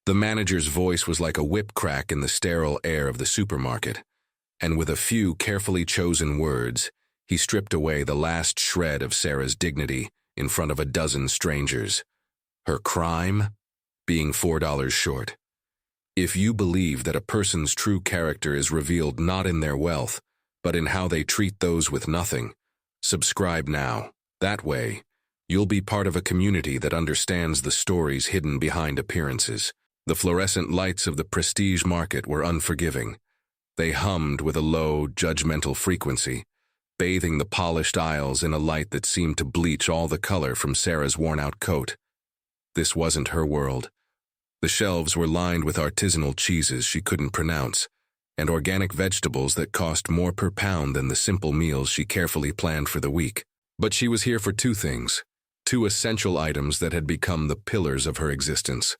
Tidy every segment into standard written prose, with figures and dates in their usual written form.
The manager's voice was like a whip crack in the sterile air of the supermarket, and with a few carefully chosen words, he stripped away the last shred of Sarah's dignity in front of a dozen strangers. Her crime? Being $4 short. If you believe that a person's true character is revealed not in their wealth, but in how they treat those with nothing, subscribe now. That way, you'll be part of a community that understands the stories hidden behind appearances. The fluorescent lights of the prestige market were unforgiving. They hummed with a low, judgmental frequency, bathing the polished aisles in a light that seemed to bleach all the color from Sarah's worn-out coat. This wasn't her world. The shelves were lined with artisanal cheeses she couldn't pronounce, and organic vegetables that cost more per pound than the simple meals she carefully planned for the week. But she was here for two things, two essential items that had become the pillars of her existence.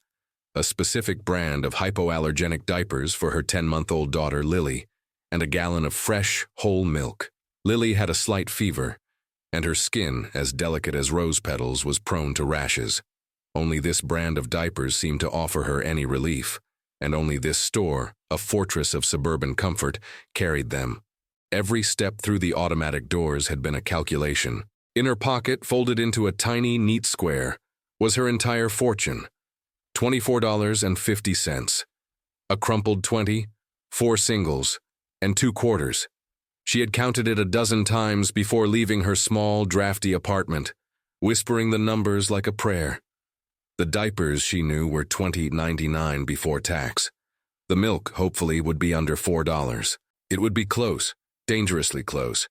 A specific brand of hypoallergenic diapers for her 10-month-old daughter, Lily, and a gallon of fresh, whole milk. Lily had a slight fever, and her skin, as delicate as rose petals, was prone to rashes. Only this brand of diapers seemed to offer her any relief, and only this store, a fortress of suburban comfort, carried them. Every step through the automatic doors had been a calculation. In her pocket, folded into a tiny, neat square, was her entire fortune. $24.50. A crumpled 20, 4 singles, and 2 quarters. She had counted it a dozen times before leaving her small, drafty apartment, whispering the numbers like a prayer. The diapers, she knew, were $20.99 before tax. The milk, hopefully, would be under $4. It would be close, dangerously close.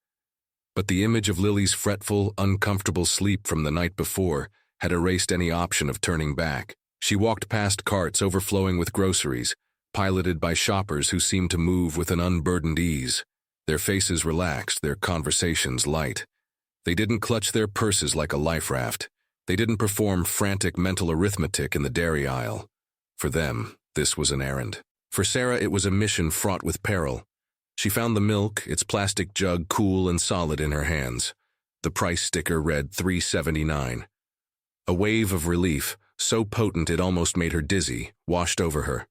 But the image of Lily's fretful, uncomfortable sleep from the night before had erased any option of turning back. She walked past carts overflowing with groceries, piloted by shoppers who seemed to move with an unburdened ease. Their faces relaxed, their conversations light. They didn't clutch their purses like a life raft. They didn't perform frantic mental arithmetic in the dairy aisle. For them, this was an errand. For Sarah, it was a mission fraught with peril. She found the milk, its plastic jug cool and solid in her hands. The price sticker read $3.79. A wave of relief, so potent it almost made her dizzy, washed over her.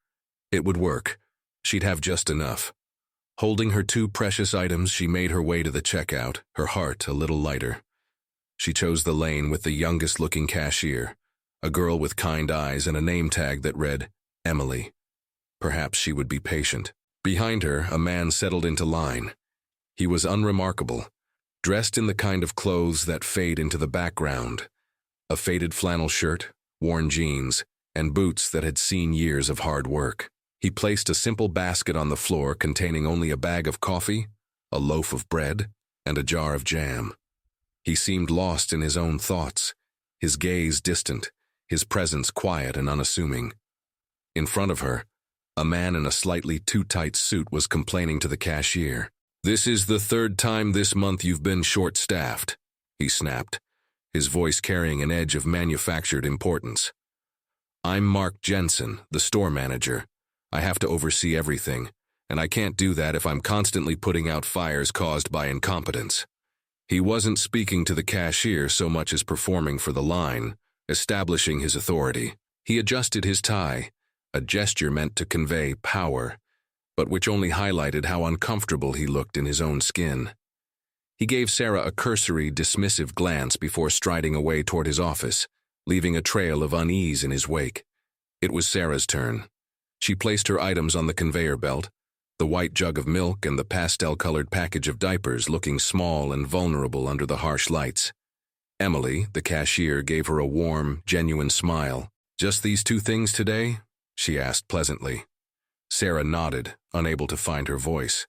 It would work. She'd have just enough. Holding her 2 precious items, she made her way to the checkout, her heart a little lighter. She chose the lane with the youngest-looking cashier, a girl with kind eyes and a name tag that read, Emily. Perhaps she would be patient. Behind her, a man settled into line. He was unremarkable, dressed in the kind of clothes that fade into the background. A faded flannel shirt, worn jeans, and boots that had seen years of hard work. He placed a simple basket on the floor containing only a bag of coffee, a loaf of bread, and a jar of jam. He seemed lost in his own thoughts, his gaze distant, his presence quiet and unassuming. In front of her, a man in a slightly too tight suit was complaining to the cashier. "This is the 3rd time this month you've been short-staffed," he snapped, his voice carrying an edge of manufactured importance. "I'm Mark Jensen, the store manager. I have to oversee everything, and I can't do that if I'm constantly putting out fires caused by incompetence." He wasn't speaking to the cashier so much as performing for the line, establishing his authority. He adjusted his tie, a gesture meant to convey power, but which only highlighted how uncomfortable he looked in his own skin. He gave Sarah a cursory, dismissive glance before striding away toward his office, leaving a trail of unease in his wake. It was Sarah's turn. She placed her items on the conveyor belt, the white jug of milk and the pastel-colored package of diapers looking small and vulnerable under the harsh lights. Emily, the cashier, gave her a warm, genuine smile. "Just these 2 things today?" she asked pleasantly. Sarah nodded, unable to find her voice.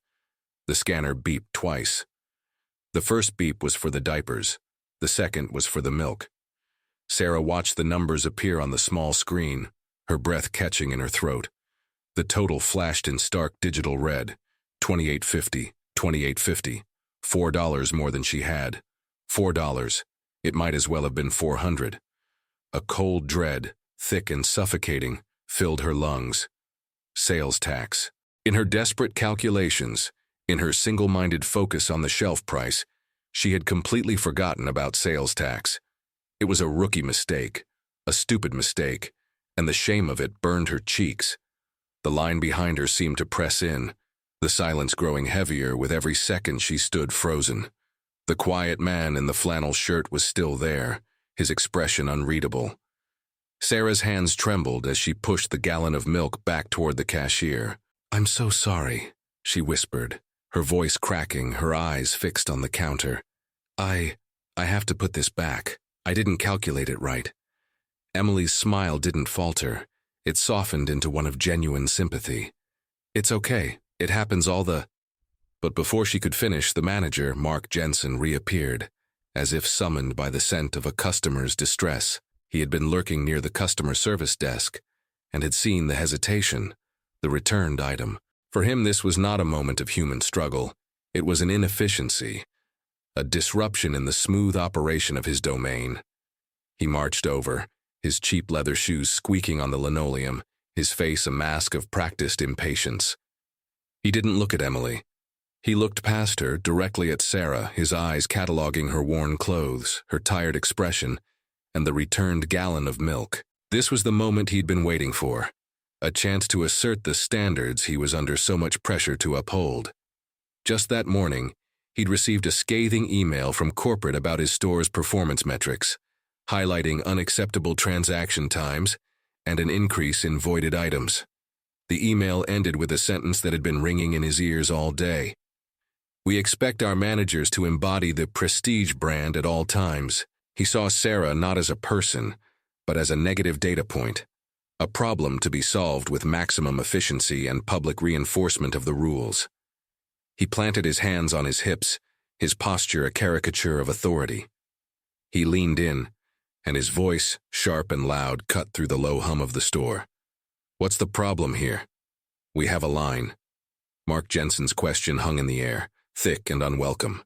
The scanner beeped twice. The first beep was for the diapers. The second was for the milk. Sarah watched the numbers appear on the small screen, her breath catching in her throat. The total flashed in stark digital red. $28.50, $28.50. $4 more than she had. $4. It might as well have been 400. A cold dread, thick and suffocating, filled her lungs. Sales tax. In her desperate calculations, in her single-minded focus on the shelf price, she had completely forgotten about sales tax. It was a rookie mistake, a stupid mistake, and the shame of it burned her cheeks. The line behind her seemed to press in, the silence growing heavier with every second she stood frozen. The quiet man in the flannel shirt was still there, his expression unreadable. Sarah's hands trembled as she pushed the gallon of milk back toward the cashier. "I'm so sorry," she whispered, her voice cracking, her eyes fixed on the counter. I have to put this back. I didn't calculate it right." Emily's smile didn't falter. It softened into one of genuine sympathy. "It's okay. It happens all the—" But before she could finish, the manager, Mark Jensen, reappeared, as if summoned by the scent of a customer's distress. He had been lurking near the customer service desk and had seen the hesitation, the returned item. For him, this was not a moment of human struggle. It was an inefficiency, a disruption in the smooth operation of his domain. He marched over, his cheap leather shoes squeaking on the linoleum, his face a mask of practiced impatience. He didn't look at Emily. He looked past her, directly at Sarah, his eyes cataloging her worn clothes, her tired expression, and the returned gallon of milk. This was the moment he'd been waiting for, a chance to assert the standards he was under so much pressure to uphold. Just that morning, he'd received a scathing email from corporate about his store's performance metrics, highlighting unacceptable transaction times and an increase in voided items. The email ended with a sentence that had been ringing in his ears all day. "We expect our managers to embody the prestige brand at all times." He saw Sarah not as a person, but as a negative data point, a problem to be solved with maximum efficiency and public reinforcement of the rules. He planted his hands on his hips, his posture a caricature of authority. He leaned in, and his voice, sharp and loud, cut through the low hum of the store. "What's the problem here?" "We have a line." Mark Jensen's question hung in the air, thick and unwelcome.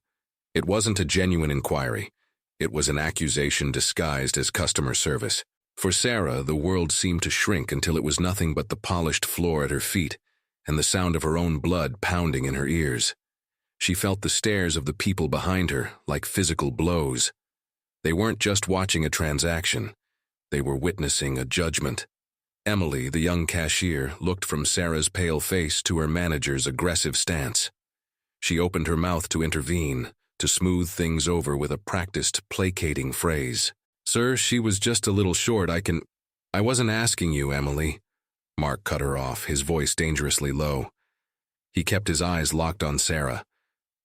It wasn't a genuine inquiry. It was an accusation disguised as customer service. For Sarah, the world seemed to shrink until it was nothing but the polished floor at her feet and the sound of her own blood pounding in her ears. She felt the stares of the people behind her like physical blows. They weren't just watching a transaction. They were witnessing a judgment. Emily, the young cashier, looked from Sarah's pale face to her manager's aggressive stance. She opened her mouth to intervene, to smooth things over with a practiced, placating phrase. "Sir, she was just a little short. I wasn't asking you, Emily." Mark cut her off, his voice dangerously low. He kept his eyes locked on Sarah.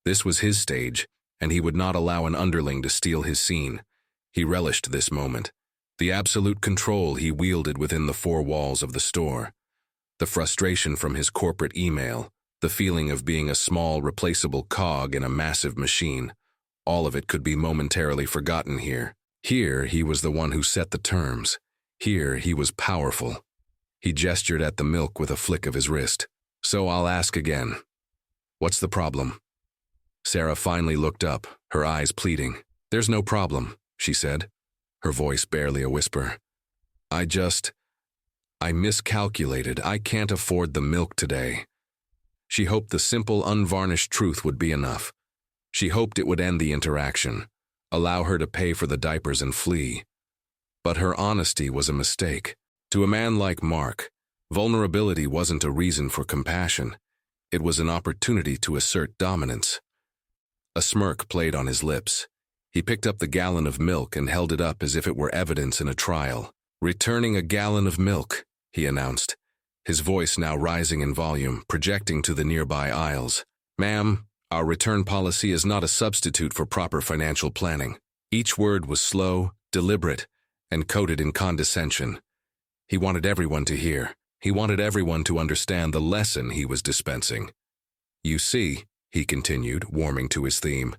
This was his stage, and he would not allow an underling to steal his scene. He relished this moment, the absolute control he wielded within the four walls of the store. The frustration from his corporate email, the feeling of being a small, replaceable cog in a massive machine, all of it could be momentarily forgotten here. Here, he was the one who set the terms. Here, he was powerful. He gestured at the milk with a flick of his wrist. "So I'll ask again. What's the problem?" Sarah finally looked up, her eyes pleading. "There's no problem," she said, her voice barely a whisper. I miscalculated. I can't afford the milk today." She hoped the simple, unvarnished truth would be enough. She hoped it would end the interaction, allow her to pay for the diapers and flee. But her honesty was a mistake. To a man like Mark, vulnerability wasn't a reason for compassion. It was an opportunity to assert dominance. A smirk played on his lips. He picked up the gallon of milk and held it up as if it were evidence in a trial. "Returning a gallon of milk," he announced, his voice now rising in volume, projecting to the nearby aisles. "Ma'am, our return policy is not a substitute for proper financial planning." Each word was slow, deliberate, and coated in condescension. He wanted everyone to hear. He wanted everyone to understand the lesson he was dispensing. "You see," he continued, warming to his theme,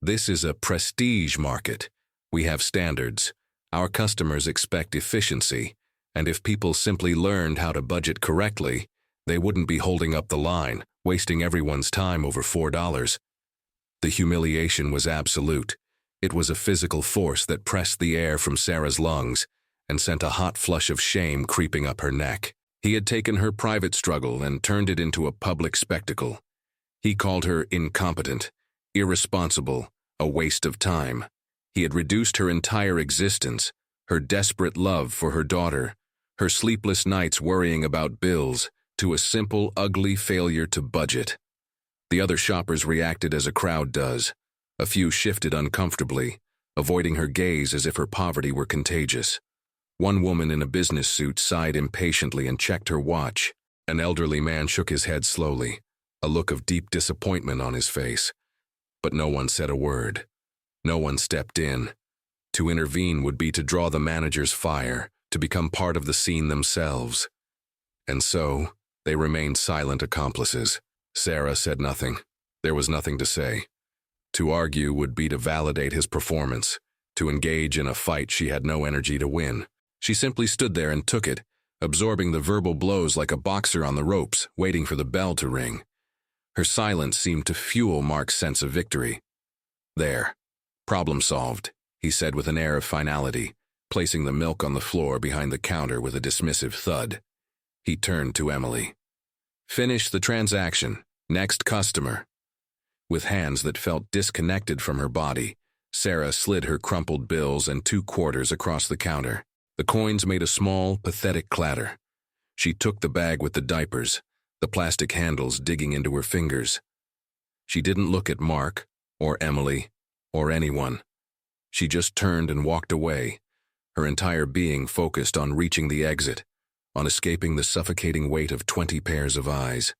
"this is a prestige market. We have standards. Our customers expect efficiency, and if people simply learned how to budget correctly, they wouldn't be holding up the line, wasting everyone's time over $4. The humiliation was absolute. It was a physical force that pressed the air from Sarah's lungs and sent a hot flush of shame creeping up her neck. He had taken her private struggle and turned it into a public spectacle. He called her incompetent, irresponsible, a waste of time. He had reduced her entire existence, her desperate love for her daughter, her sleepless nights worrying about bills, to a simple, ugly failure to budget. The other shoppers reacted as a crowd does. A few shifted uncomfortably, avoiding her gaze as if her poverty were contagious. One woman in a business suit sighed impatiently and checked her watch. An elderly man shook his head slowly, a look of deep disappointment on his face. But no one said a word. No one stepped in. To intervene would be to draw the manager's fire, to become part of the scene themselves. And so, they remained silent accomplices. Sarah said nothing. There was nothing to say. To argue would be to validate his performance, to engage in a fight she had no energy to win. She simply stood there and took it, absorbing the verbal blows like a boxer on the ropes, waiting for the bell to ring. Her silence seemed to fuel Mark's sense of victory. There. Problem solved, he said with an air of finality, placing the milk on the floor behind the counter with a dismissive thud. He turned to Emily. Finish the transaction. Next customer. With hands that felt disconnected from her body, Sarah slid her crumpled bills and 2 quarters across the counter. The coins made a small, pathetic clatter. She took the bag with the diapers, the plastic handles digging into her fingers. She didn't look at Mark, or Emily, or anyone. She just turned and walked away, her entire being focused on reaching the exit, on escaping the suffocating weight of 20 pairs of eyes.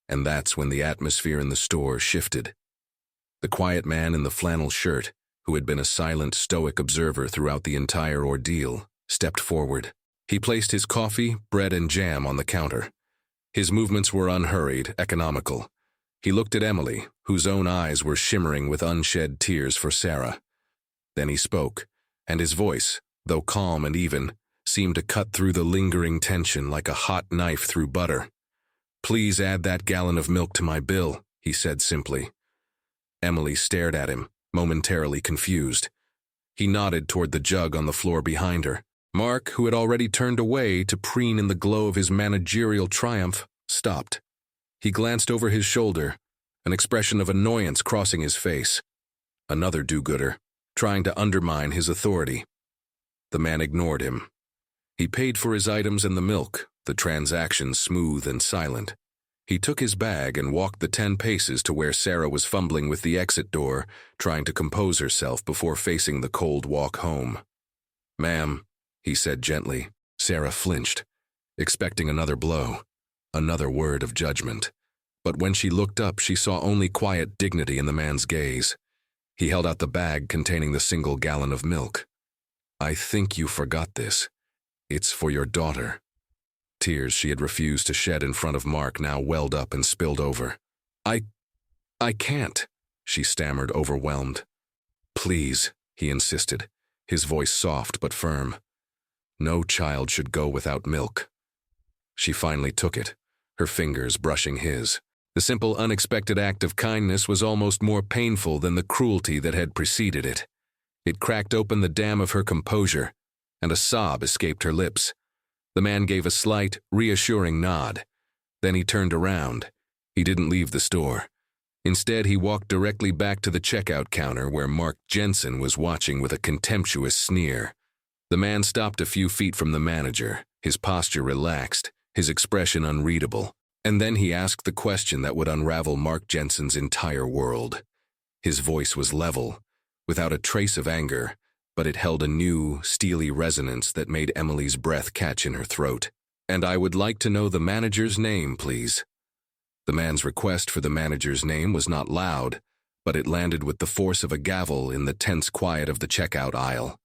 And that's when the atmosphere in the store shifted. The quiet man in the flannel shirt, who had been a silent, stoic observer throughout the entire ordeal, stepped forward. He placed his coffee, bread, and jam on the counter. His movements were unhurried, economical. He looked at Emily, whose own eyes were shimmering with unshed tears for Sarah. Then he spoke, and his voice, though calm and even, seemed to cut through the lingering tension like a hot knife through butter. Please add that gallon of milk to my bill, he said simply. Emily stared at him, momentarily confused. He nodded toward the jug on the floor behind her. Mark, who had already turned away to preen in the glow of his managerial triumph, stopped. He glanced over his shoulder, an expression of annoyance crossing his face. Another do-gooder, trying to undermine his authority. The man ignored him. He paid for his items and the milk, the transaction smooth and silent. He took his bag and walked the 10 paces to where Sarah was fumbling with the exit door, trying to compose herself before facing the cold walk home. Ma'am, he said gently. Sarah flinched, expecting another blow, another word of judgment. But when she looked up, she saw only quiet dignity in the man's gaze. He held out the bag containing the single gallon of milk. I think you forgot this. It's for your daughter. Tears she had refused to shed in front of Mark now welled up and spilled over. I can't, she stammered, overwhelmed. Please, he insisted, his voice soft but firm. No child should go without milk. She finally took it, her fingers brushing his. The simple, unexpected act of kindness was almost more painful than the cruelty that had preceded it. It cracked open the dam of her composure, and a sob escaped her lips. The man gave a slight, reassuring nod. Then he turned around. He didn't leave the store. Instead, he walked directly back to the checkout counter where Mark Jensen was watching with a contemptuous sneer. The man stopped a few feet from the manager, his posture relaxed, his expression unreadable. And then he asked the question that would unravel Mark Jensen's entire world. His voice was level, without a trace of anger, but it held a new, steely resonance that made Emily's breath catch in her throat. And I would like to know the manager's name, please. The man's request for the manager's name was not loud, but it landed with the force of a gavel in the tense quiet of the checkout aisle.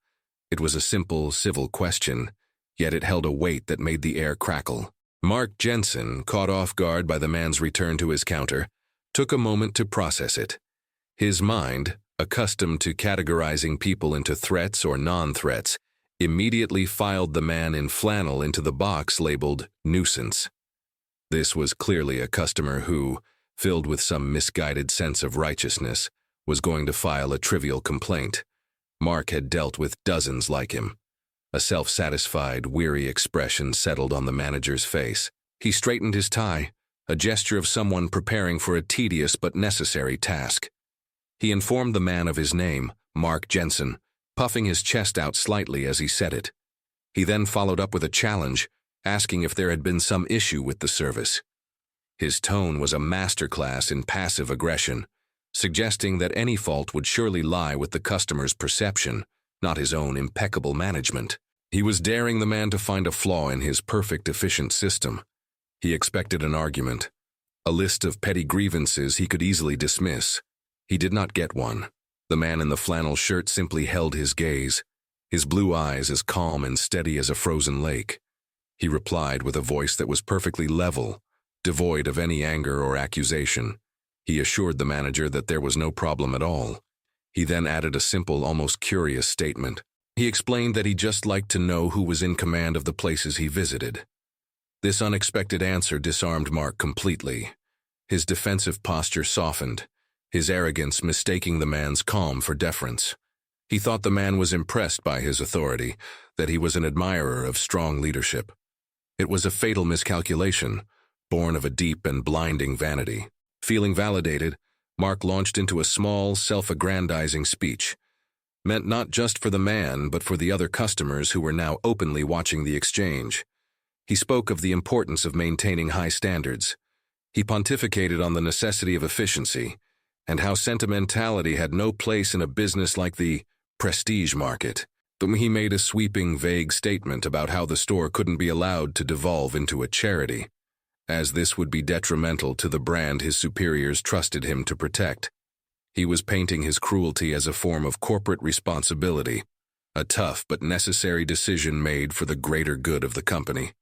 It was a simple, civil question, yet it held a weight that made the air crackle. Mark Jensen, caught off guard by the man's return to his counter, took a moment to process it. His mind, accustomed to categorizing people into threats or non-threats, immediately filed the man in flannel into the box labeled nuisance. This was clearly a customer who, filled with some misguided sense of righteousness, was going to file a trivial complaint. Mark had dealt with dozens like him. A self-satisfied, weary expression settled on the manager's face. He straightened his tie, a gesture of someone preparing for a tedious but necessary task. He informed the man of his name, Mark Jensen, puffing his chest out slightly as he said it. He then followed up with a challenge, asking if there had been some issue with the service. His tone was a masterclass in passive aggression, suggesting that any fault would surely lie with the customer's perception, not his own impeccable management. He was daring the man to find a flaw in his perfect, efficient system. He expected an argument, a list of petty grievances he could easily dismiss. He did not get one. The man in the flannel shirt simply held his gaze, his blue eyes as calm and steady as a frozen lake. He replied with a voice that was perfectly level, devoid of any anger or accusation. He assured the manager that there was no problem at all. He then added a simple, almost curious statement. He explained that he just liked to know who was in command of the places he visited. This unexpected answer disarmed Mark completely. His defensive posture softened, his arrogance mistaking the man's calm for deference. He thought the man was impressed by his authority, that he was an admirer of strong leadership. It was a fatal miscalculation, born of a deep and blinding vanity. Feeling validated, Mark launched into a small, self-aggrandizing speech, meant not just for the man, but for the other customers who were now openly watching the exchange. He spoke of the importance of maintaining high standards. He pontificated on the necessity of efficiency, and how sentimentality had no place in a business like the prestige market. But he made a sweeping, vague statement about how the store couldn't be allowed to devolve into a charity, as this would be detrimental to the brand his superiors trusted him to protect. He was painting his cruelty as a form of corporate responsibility, a tough but necessary decision made for the greater good of the company.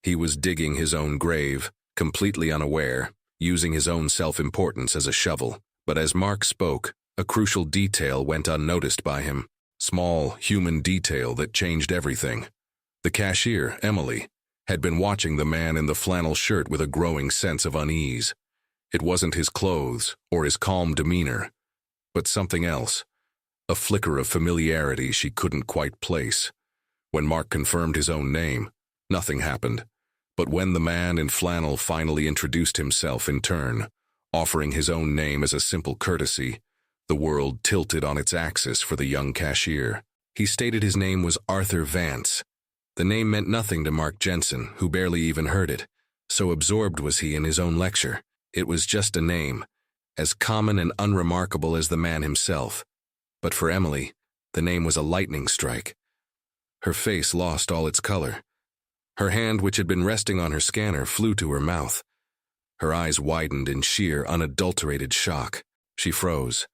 He was digging his own grave, completely unaware, using his own self-importance as a shovel. But as Mark spoke, a crucial detail went unnoticed by him. Small, human detail that changed everything. The cashier, Emily, had been watching the man in the flannel shirt with a growing sense of unease. It wasn't his clothes or his calm demeanor, but something else, a flicker of familiarity she couldn't quite place. When Mark confirmed his own name, nothing happened. But when the man in flannel finally introduced himself in turn, offering his own name as a simple courtesy, the world tilted on its axis for the young cashier. He stated his name was Arthur Vance. The name meant nothing to Mark Jensen, who barely even heard it. So absorbed was he in his own lecture. It was just a name, as common and unremarkable as the man himself. But for Emily, the name was a lightning strike. Her face lost all its color. Her hand, which had been resting on her scanner, flew to her mouth. Her eyes widened in sheer, unadulterated shock. She froze,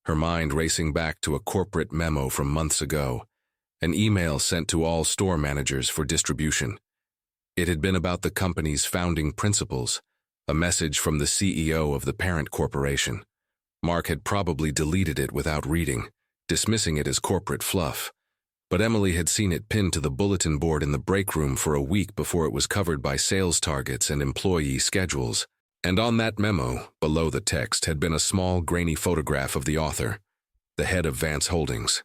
her mind racing back to a corporate memo from months ago, an email sent to all store managers for distribution. It had been about the company's founding principles, a message from the CEO of the parent corporation. Mark had probably deleted it without reading, dismissing it as corporate fluff. But Emily had seen it pinned to the bulletin board in the break room for a week before it was covered by sales targets and employee schedules. And on that memo, below the text, had been a small, grainy photograph of the author, the head of Vance Holdings.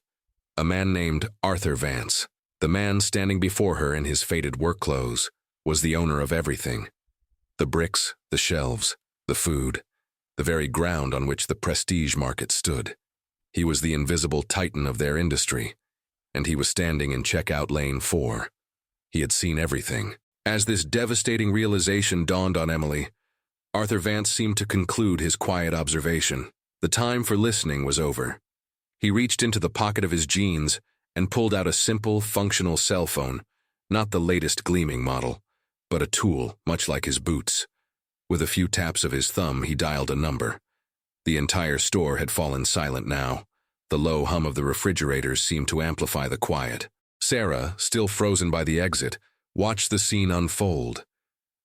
A man named Arthur Vance. The man standing before her in his faded work clothes was the owner of everything. The bricks, the shelves, the food, the very ground on which the prestige market stood. He was the invisible titan of their industry, and he was standing in checkout lane 4. He had seen everything. As this devastating realization dawned on Emily, Arthur Vance seemed to conclude his quiet observation. The time for listening was over. He reached into the pocket of his jeans and pulled out a simple, functional cell phone, not the latest gleaming model, but a tool much like his boots. With a few taps of his thumb, he dialed a number. The entire store had fallen silent now. The low hum of the refrigerators seemed to amplify the quiet. Sarah, still frozen by the exit, watched the scene unfold,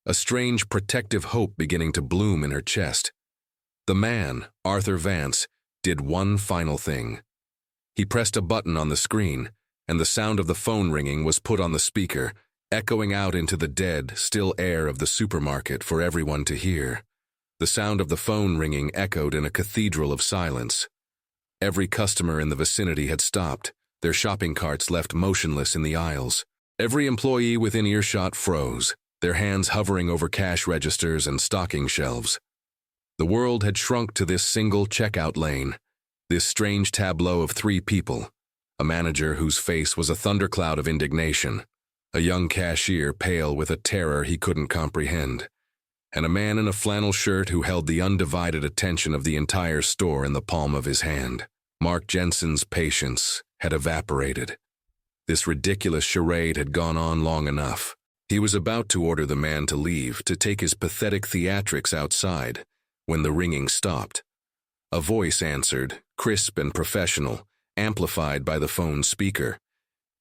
a strange protective hope beginning to bloom in her chest. The man, Arthur Vance, did one final thing. He pressed a button on the screen, and the sound of the phone ringing was put on the speaker, echoing out into the dead, still air of the supermarket for everyone to hear. The sound of the phone ringing echoed in a cathedral of silence. Every customer in the vicinity had stopped, their shopping carts left motionless in the aisles. Every employee within earshot froze, their hands hovering over cash registers and stocking shelves. The world had shrunk to this single checkout lane, this strange tableau of 3 people, a manager whose face was a thundercloud of indignation, a young cashier pale with a terror he couldn't comprehend, and a man in a flannel shirt who held the undivided attention of the entire store in the palm of his hand. Mark Jensen's patience had evaporated. This ridiculous charade had gone on long enough. He was about to order the man to leave, to take his pathetic theatrics outside, when the ringing stopped. A voice answered, crisp and professional, amplified by the phone's speaker.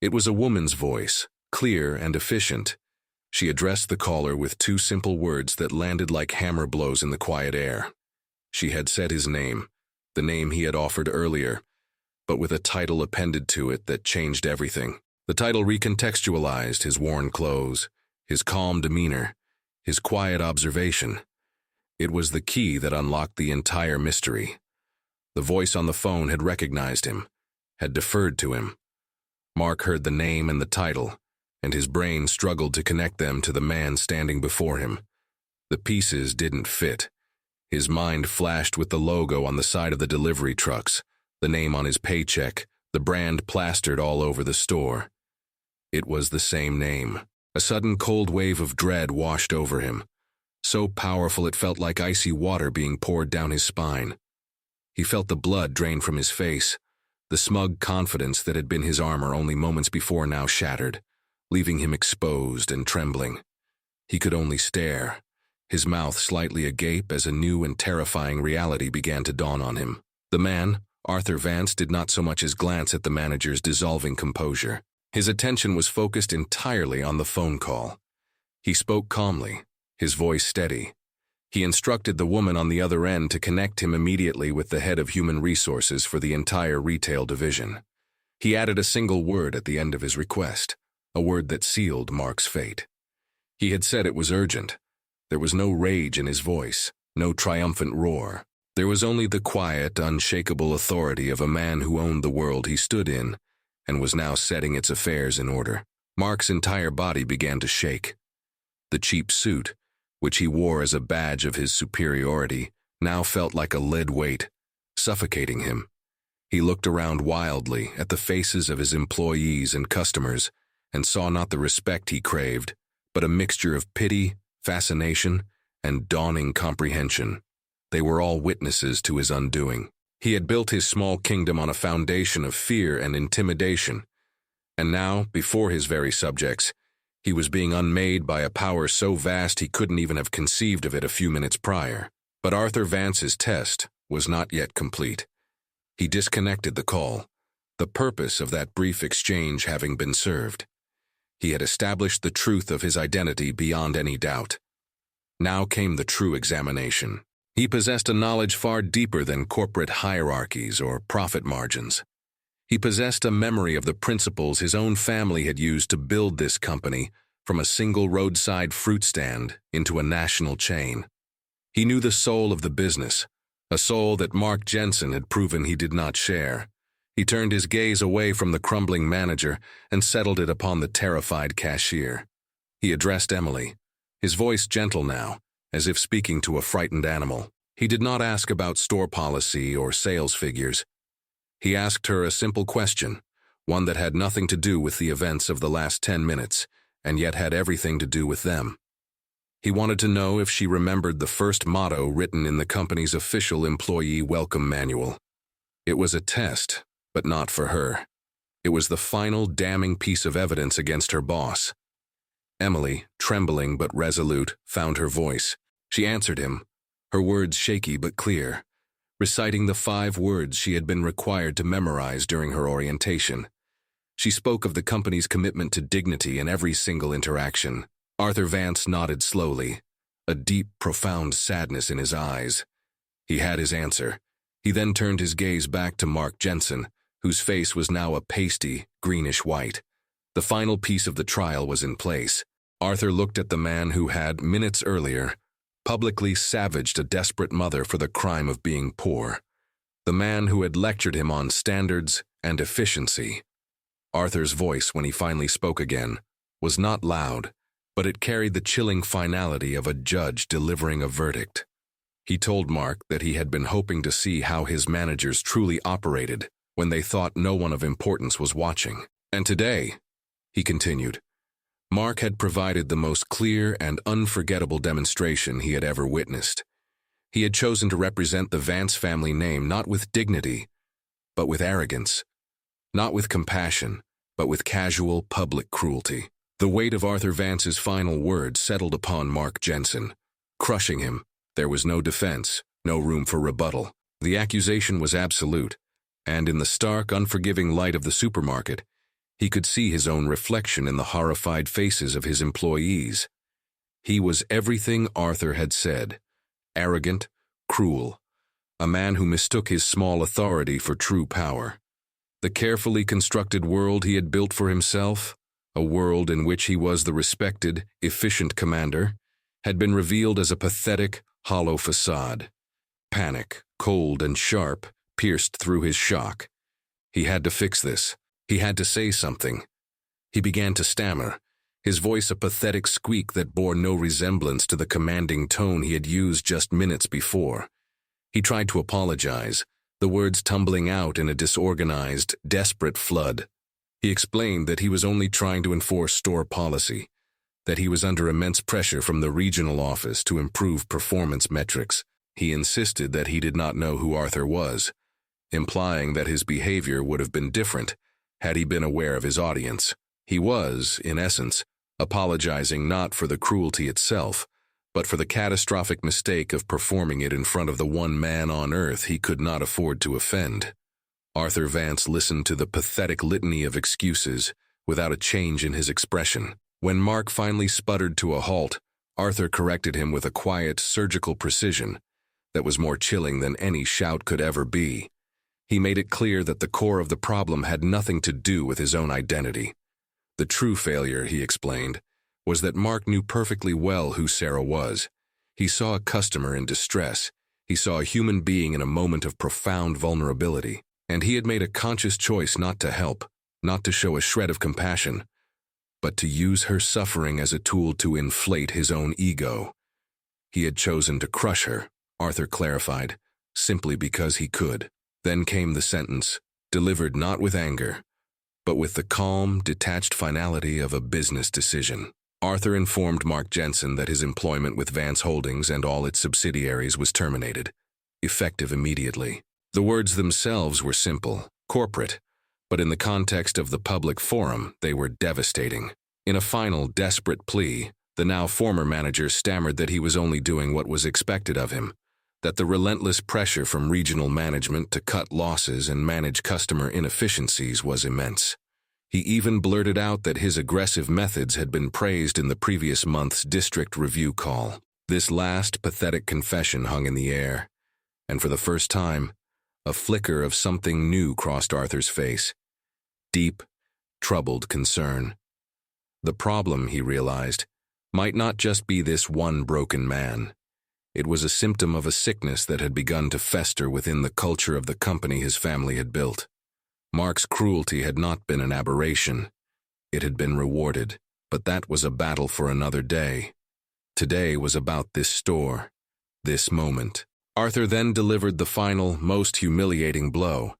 It was a woman's voice, clear and efficient. She addressed the caller with two simple words that landed like hammer blows in the quiet air. She had said his name, the name he had offered earlier, but with a title appended to it that changed everything. The title recontextualized his worn clothes, his calm demeanor, his quiet observation. It was the key that unlocked the entire mystery. The voice on the phone had recognized him, had deferred to him. Mark heard the name and the title, and his brain struggled to connect them to the man standing before him. The pieces didn't fit. His mind flashed with the logo on the side of the delivery trucks, the name on his paycheck, the brand plastered all over the store. It was the same name. A sudden cold wave of dread washed over him, so powerful it felt like icy water being poured down his spine. He felt the blood drain from his face, the smug confidence that had been his armor only moments before now shattered, leaving him exposed and trembling. He could only stare, his mouth slightly agape as a new and terrifying reality began to dawn on him. The man, Arthur Vance, did not so much as glance at the manager's dissolving composure. His attention was focused entirely on the phone call. He spoke calmly, his voice steady. He instructed the woman on the other end to connect him immediately with the head of human resources for the entire retail division. He added a single word at the end of his request, a word that sealed Mark's fate. He had said it was urgent. There was no rage in his voice, no triumphant roar. There was only the quiet, unshakable authority of a man who owned the world he stood in and was now setting its affairs in order. Mark's entire body began to shake. The cheap suit, which he wore as a badge of his superiority, now felt like a lead weight, suffocating him. He looked around wildly at the faces of his employees and customers and saw not the respect he craved, but a mixture of pity, fascination, and dawning comprehension. They were all witnesses to his undoing. He had built his small kingdom on a foundation of fear and intimidation, and now, before his very subjects, he was being unmade by a power so vast he couldn't even have conceived of it a few minutes prior. But Arthur Vance's test was not yet complete. He disconnected the call, the purpose of that brief exchange having been served. He had established the truth of his identity beyond any doubt. Now came the true examination. He possessed a knowledge far deeper than corporate hierarchies or profit margins. He possessed a memory of the principles his own family had used to build this company from a single roadside fruit stand into a national chain. He knew the soul of the business, a soul that Mark Jensen had proven he did not share. He turned his gaze away from the crumbling manager and settled it upon the terrified cashier. He addressed Emily, his voice gentle now, as if speaking to a frightened animal. He did not ask about store policy or sales figures. He asked her a simple question, one that had nothing to do with the events of the last 10 minutes, and yet had everything to do with them. He wanted to know if she remembered the first motto written in the company's official employee welcome manual. It was a test, but not for her. It was the final damning piece of evidence against her boss. Emily, trembling but resolute, found her voice. She answered him, her words shaky but clear, reciting the 5 words she had been required to memorize during her orientation. She spoke of the company's commitment to dignity in every single interaction. Arthur Vance nodded slowly, a deep, profound sadness in his eyes. He had his answer. He then turned his gaze back to Mark Jensen, whose face was now a pasty, greenish white. The final piece of the trial was in place. Arthur looked at the man who had, minutes earlier, publicly savaged a desperate mother for the crime of being poor. The man who had lectured him on standards and efficiency. Arthur's voice, when he finally spoke again, was not loud, but it carried the chilling finality of a judge delivering a verdict. He told Mark that he had been hoping to see how his managers truly operated when they thought no one of importance was watching. And today, he continued, Mark had provided the most clear and unforgettable demonstration he had ever witnessed. He had chosen to represent the Vance family name not with dignity, but with arrogance. Not with compassion, but with casual public cruelty. The weight of Arthur Vance's final words settled upon Mark Jensen. Crushing him, there was no defense, no room for rebuttal. The accusation was absolute, and in the stark, unforgiving light of the supermarket, he could see his own reflection in the horrified faces of his employees. He was everything Arthur had said: arrogant, cruel, a man who mistook his small authority for true power. The carefully constructed world he had built for himself, a world in which he was the respected, efficient commander, had been revealed as a pathetic, hollow facade. Panic, cold and sharp, pierced through his shock. He had to fix this. He had to say something. He began to stammer, his voice a pathetic squeak that bore no resemblance to the commanding tone he had used just minutes before. He tried to apologize, the words tumbling out in a disorganized, desperate flood. He explained that he was only trying to enforce store policy, that he was under immense pressure from the regional office to improve performance metrics. He insisted that he did not know who Arthur was, implying that his behavior would have been different had he been aware of his audience. He was, in essence, apologizing not for the cruelty itself, but for the catastrophic mistake of performing it in front of the one man on earth he could not afford to offend. Arthur Vance listened to the pathetic litany of excuses without a change in his expression. When Mark finally sputtered to a halt, Arthur corrected him with a quiet, surgical precision that was more chilling than any shout could ever be. He made it clear that the core of the problem had nothing to do with his own identity. The true failure, he explained, was that Mark knew perfectly well who Sarah was. He saw a customer in distress. He saw a human being in a moment of profound vulnerability, and he had made a conscious choice not to help, not to show a shred of compassion, but to use her suffering as a tool to inflate his own ego. He had chosen to crush her, Arthur clarified, simply because he could. Then came the sentence, delivered not with anger, but with the calm, detached finality of a business decision. Arthur informed Mark Jensen that his employment with Vance Holdings and all its subsidiaries was terminated, effective immediately. The words themselves were simple, corporate, but in the context of the public forum, they were devastating. In a final, desperate plea, the now former manager stammered that he was only doing what was expected of him, that the relentless pressure from regional management to cut losses and manage customer inefficiencies was immense. He even blurted out that his aggressive methods had been praised in the previous month's district review call. This last pathetic confession hung in the air, and for the first time, a flicker of something new crossed Arthur's face. Deep, troubled concern. The problem, he realized, might not just be this one broken man. It was a symptom of a sickness that had begun to fester within the culture of the company his family had built. Mark's cruelty had not been an aberration. It had been rewarded, but that was a battle for another day. Today was about this store, this moment. Arthur then delivered the final, most humiliating blow.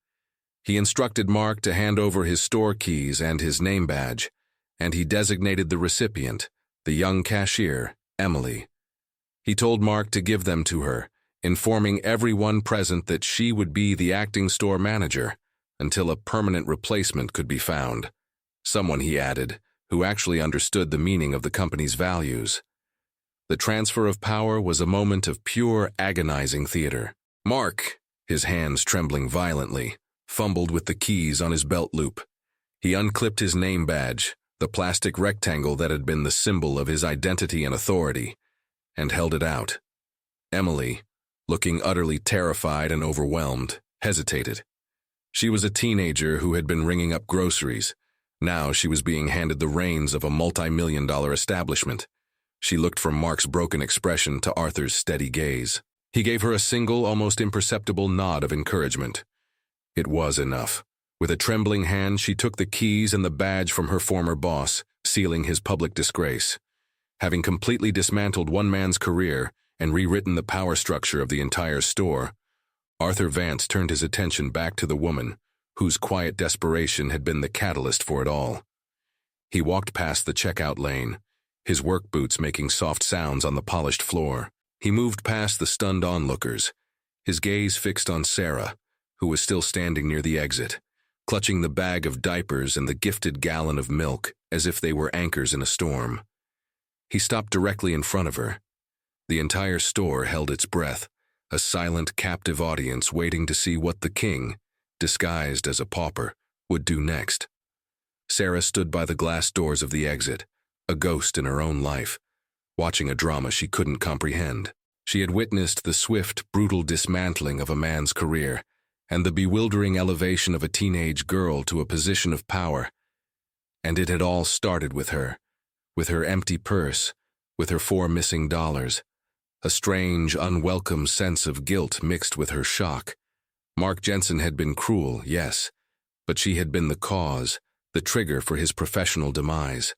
He instructed Mark to hand over his store keys and his name badge, and he designated the recipient, the young cashier, Emily. He told Mark to give them to her, informing everyone present that she would be the acting store manager until a permanent replacement could be found. Someone, he added, who actually understood the meaning of the company's values. The transfer of power was a moment of pure, agonizing theater. Mark, his hands trembling violently, fumbled with the keys on his belt loop. He unclipped his name badge, the plastic rectangle that had been the symbol of his identity and authority, and held it out. Emily, looking utterly terrified and overwhelmed, hesitated. She was a teenager who had been ringing up groceries. Now she was being handed the reins of a multi-million-dollar establishment. She looked from Mark's broken expression to Arthur's steady gaze. He gave her a single, almost imperceptible nod of encouragement. It was enough. With a trembling hand, she took the keys and the badge from her former boss, sealing his public disgrace. Having completely dismantled one man's career and rewritten the power structure of the entire store, Arthur Vance turned his attention back to the woman whose quiet desperation had been the catalyst for it all. He walked past the checkout lane, his work boots making soft sounds on the polished floor. He moved past the stunned onlookers, his gaze fixed on Sarah, who was still standing near the exit, clutching the bag of diapers and the gifted gallon of milk as if they were anchors in a storm. He stopped directly in front of her. The entire store held its breath, a silent, captive audience waiting to see what the king, disguised as a pauper, would do next. Sarah stood by the glass doors of the exit, a ghost in her own life, watching a drama she couldn't comprehend. She had witnessed the swift, brutal dismantling of a man's career and the bewildering elevation of a teenage girl to a position of power. And it had all started with her empty purse, with her 4 missing dollars. A strange, unwelcome sense of guilt mixed with her shock. Mark Jensen had been cruel, yes, but she had been the cause, the trigger for his professional demise.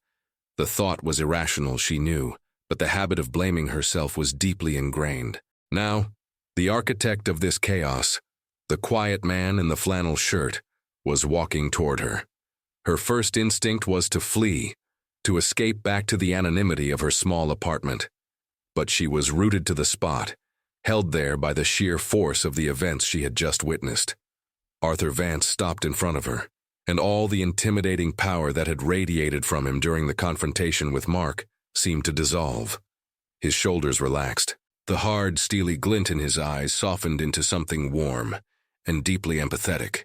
The thought was irrational, she knew, but the habit of blaming herself was deeply ingrained. Now, the architect of this chaos, the quiet man in the flannel shirt, was walking toward her. Her first instinct was to flee, to escape back to the anonymity of her small apartment. But she was rooted to the spot, held there by the sheer force of the events she had just witnessed. Arthur Vance stopped in front of her, and all the intimidating power that had radiated from him during the confrontation with Mark seemed to dissolve. His shoulders relaxed. The hard, steely glint in his eyes softened into something warm and deeply empathetic.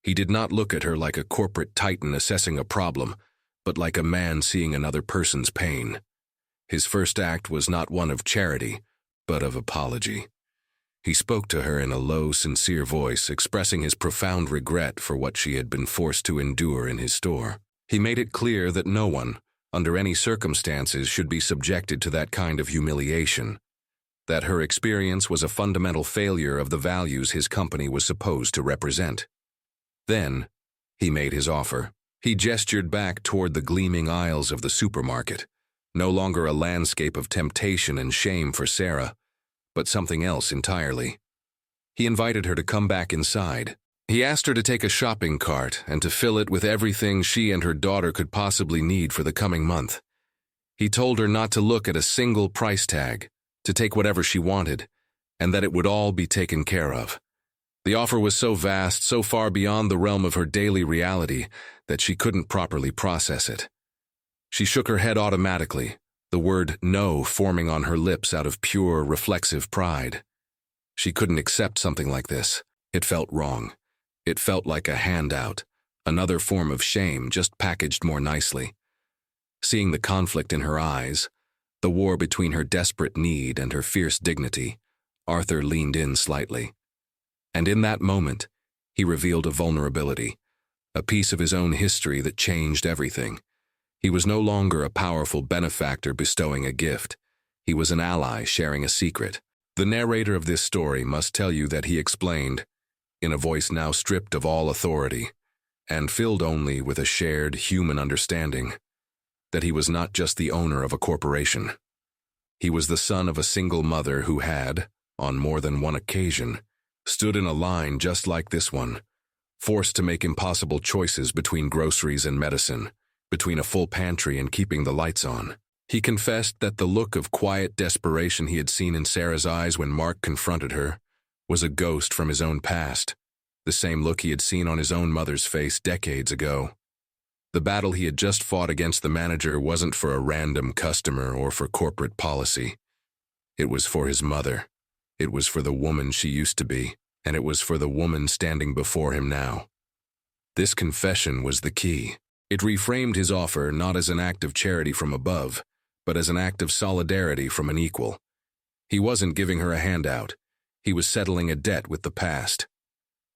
He did not look at her like a corporate titan assessing a problem, but like a man seeing another person's pain. His first act was not one of charity, but of apology. He spoke to her in a low, sincere voice, expressing his profound regret for what she had been forced to endure in his store. He made it clear that no one, under any circumstances, should be subjected to that kind of humiliation, that her experience was a fundamental failure of the values his company was supposed to represent. Then, he made his offer. He gestured back toward the gleaming aisles of the supermarket, no longer a landscape of temptation and shame for Sarah, but something else entirely. He invited her to come back inside. He asked her to take a shopping cart and to fill it with everything she and her daughter could possibly need for the coming month. He told her not to look at a single price tag, to take whatever she wanted, and that it would all be taken care of. The offer was so vast, so far beyond the realm of her daily reality, that she couldn't properly process it. She shook her head automatically, the word no forming on her lips out of pure, reflexive pride. She couldn't accept something like this. It felt wrong. It felt like a handout, another form of shame just packaged more nicely. Seeing the conflict in her eyes, the war between her desperate need and her fierce dignity, Arthur leaned in slightly. And in that moment, he revealed a vulnerability, a piece of his own history that changed everything. He was no longer a powerful benefactor bestowing a gift. He was an ally sharing a secret. The narrator of this story must tell you that he explained, in a voice now stripped of all authority, and filled only with a shared human understanding, that he was not just the owner of a corporation. He was the son of a single mother who had, on more than one occasion, stood in a line just like this one, forced to make impossible choices between groceries and medicine, between a full pantry and keeping the lights on. He confessed that the look of quiet desperation he had seen in Sarah's eyes when Mark confronted her was a ghost from his own past, the same look he had seen on his own mother's face decades ago. The battle he had just fought against the manager wasn't for a random customer or for corporate policy. It was for his mother. It was for the woman she used to be, and it was for the woman standing before him now. This confession was the key. It reframed his offer not as an act of charity from above, but as an act of solidarity from an equal. He wasn't giving her a handout. He was settling a debt with the past.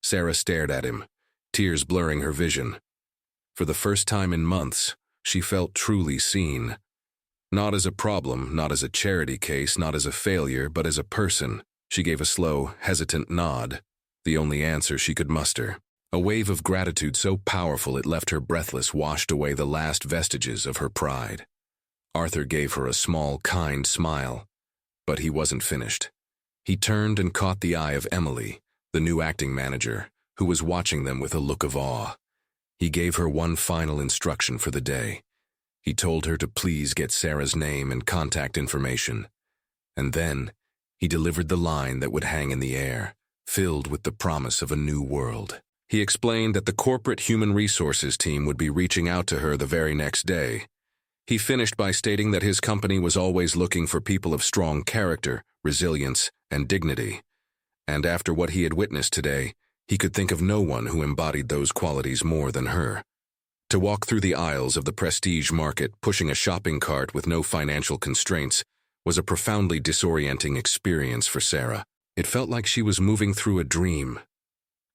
Sarah stared at him, tears blurring her vision. For the first time in months, she felt truly seen. Not as a problem, not as a charity case, not as a failure, but as a person. She gave a slow, hesitant nod, the only answer she could muster. A wave of gratitude so powerful it left her breathless, washed away the last vestiges of her pride. Arthur gave her a small, kind smile, but he wasn't finished. He turned and caught the eye of Emily, the new acting manager, who was watching them with a look of awe. He gave her one final instruction for the day. He told her to please get Sarah's name and contact information. And then, he delivered the line that would hang in the air, filled with the promise of a new world. He explained that the corporate human resources team would be reaching out to her the very next day. He finished by stating that his company was always looking for people of strong character, resilience, and dignity. And after what he had witnessed today, he could think of no one who embodied those qualities more than her. To walk through the aisles of the prestige market, pushing a shopping cart with no financial constraints, was a profoundly disorienting experience for Sarah. It felt like she was moving through a dream.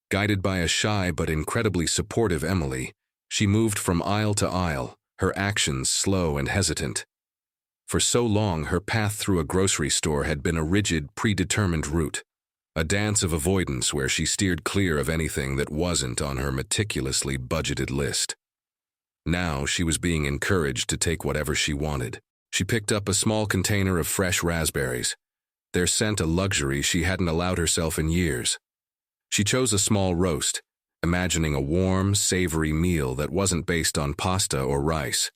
Guided by a shy but incredibly supportive Emily, she moved from aisle to aisle, her actions slow and hesitant. For so long, her path through a grocery store had been a rigid, predetermined route, a dance of avoidance where she steered clear of anything that wasn't on her meticulously budgeted list. Now she was being encouraged to take whatever she wanted. She picked up a small container of fresh raspberries, their scent a luxury she hadn't allowed herself in years. She chose a small roast, imagining a warm, savory meal that wasn't based on pasta or rice.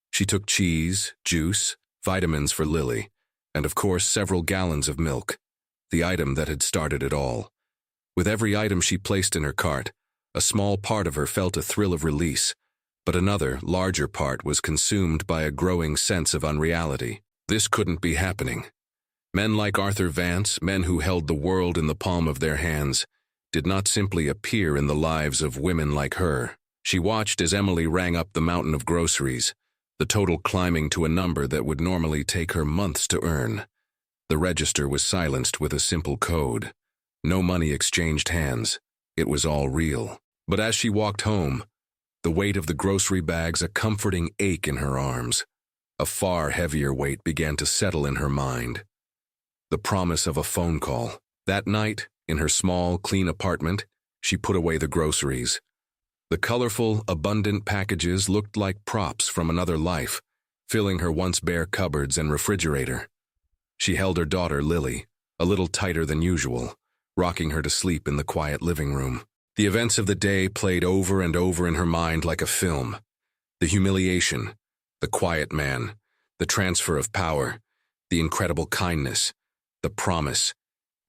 She took cheese, juice, vitamins for Lily, and of course several gallons of milk, the item that had started it all. With every item she placed in her cart, a small part of her felt a thrill of release, but another, larger part was consumed by a growing sense of unreality. This couldn't be happening. Men like Arthur Vance, men who held the world in the palm of their hands, did not simply appear in the lives of women like her. She watched as Emily rang up the mountain of groceries, the total climbing to a number that would normally take her months to earn. The register was silenced with a simple code. No money exchanged hands. It was all real. But as she walked home, the weight of the grocery bags a comforting ache in her arms. A far heavier weight began to settle in her mind. The promise of a phone call. That night, in her small, clean apartment, she put away the groceries. The colorful, abundant packages looked like props from another life, filling her once bare cupboards and refrigerator. She held her daughter, Lily, a little tighter than usual, rocking her to sleep in the quiet living room. The events of the day played over and over in her mind like a film. The humiliation, the quiet man, the transfer of power, the incredible kindness, the promise.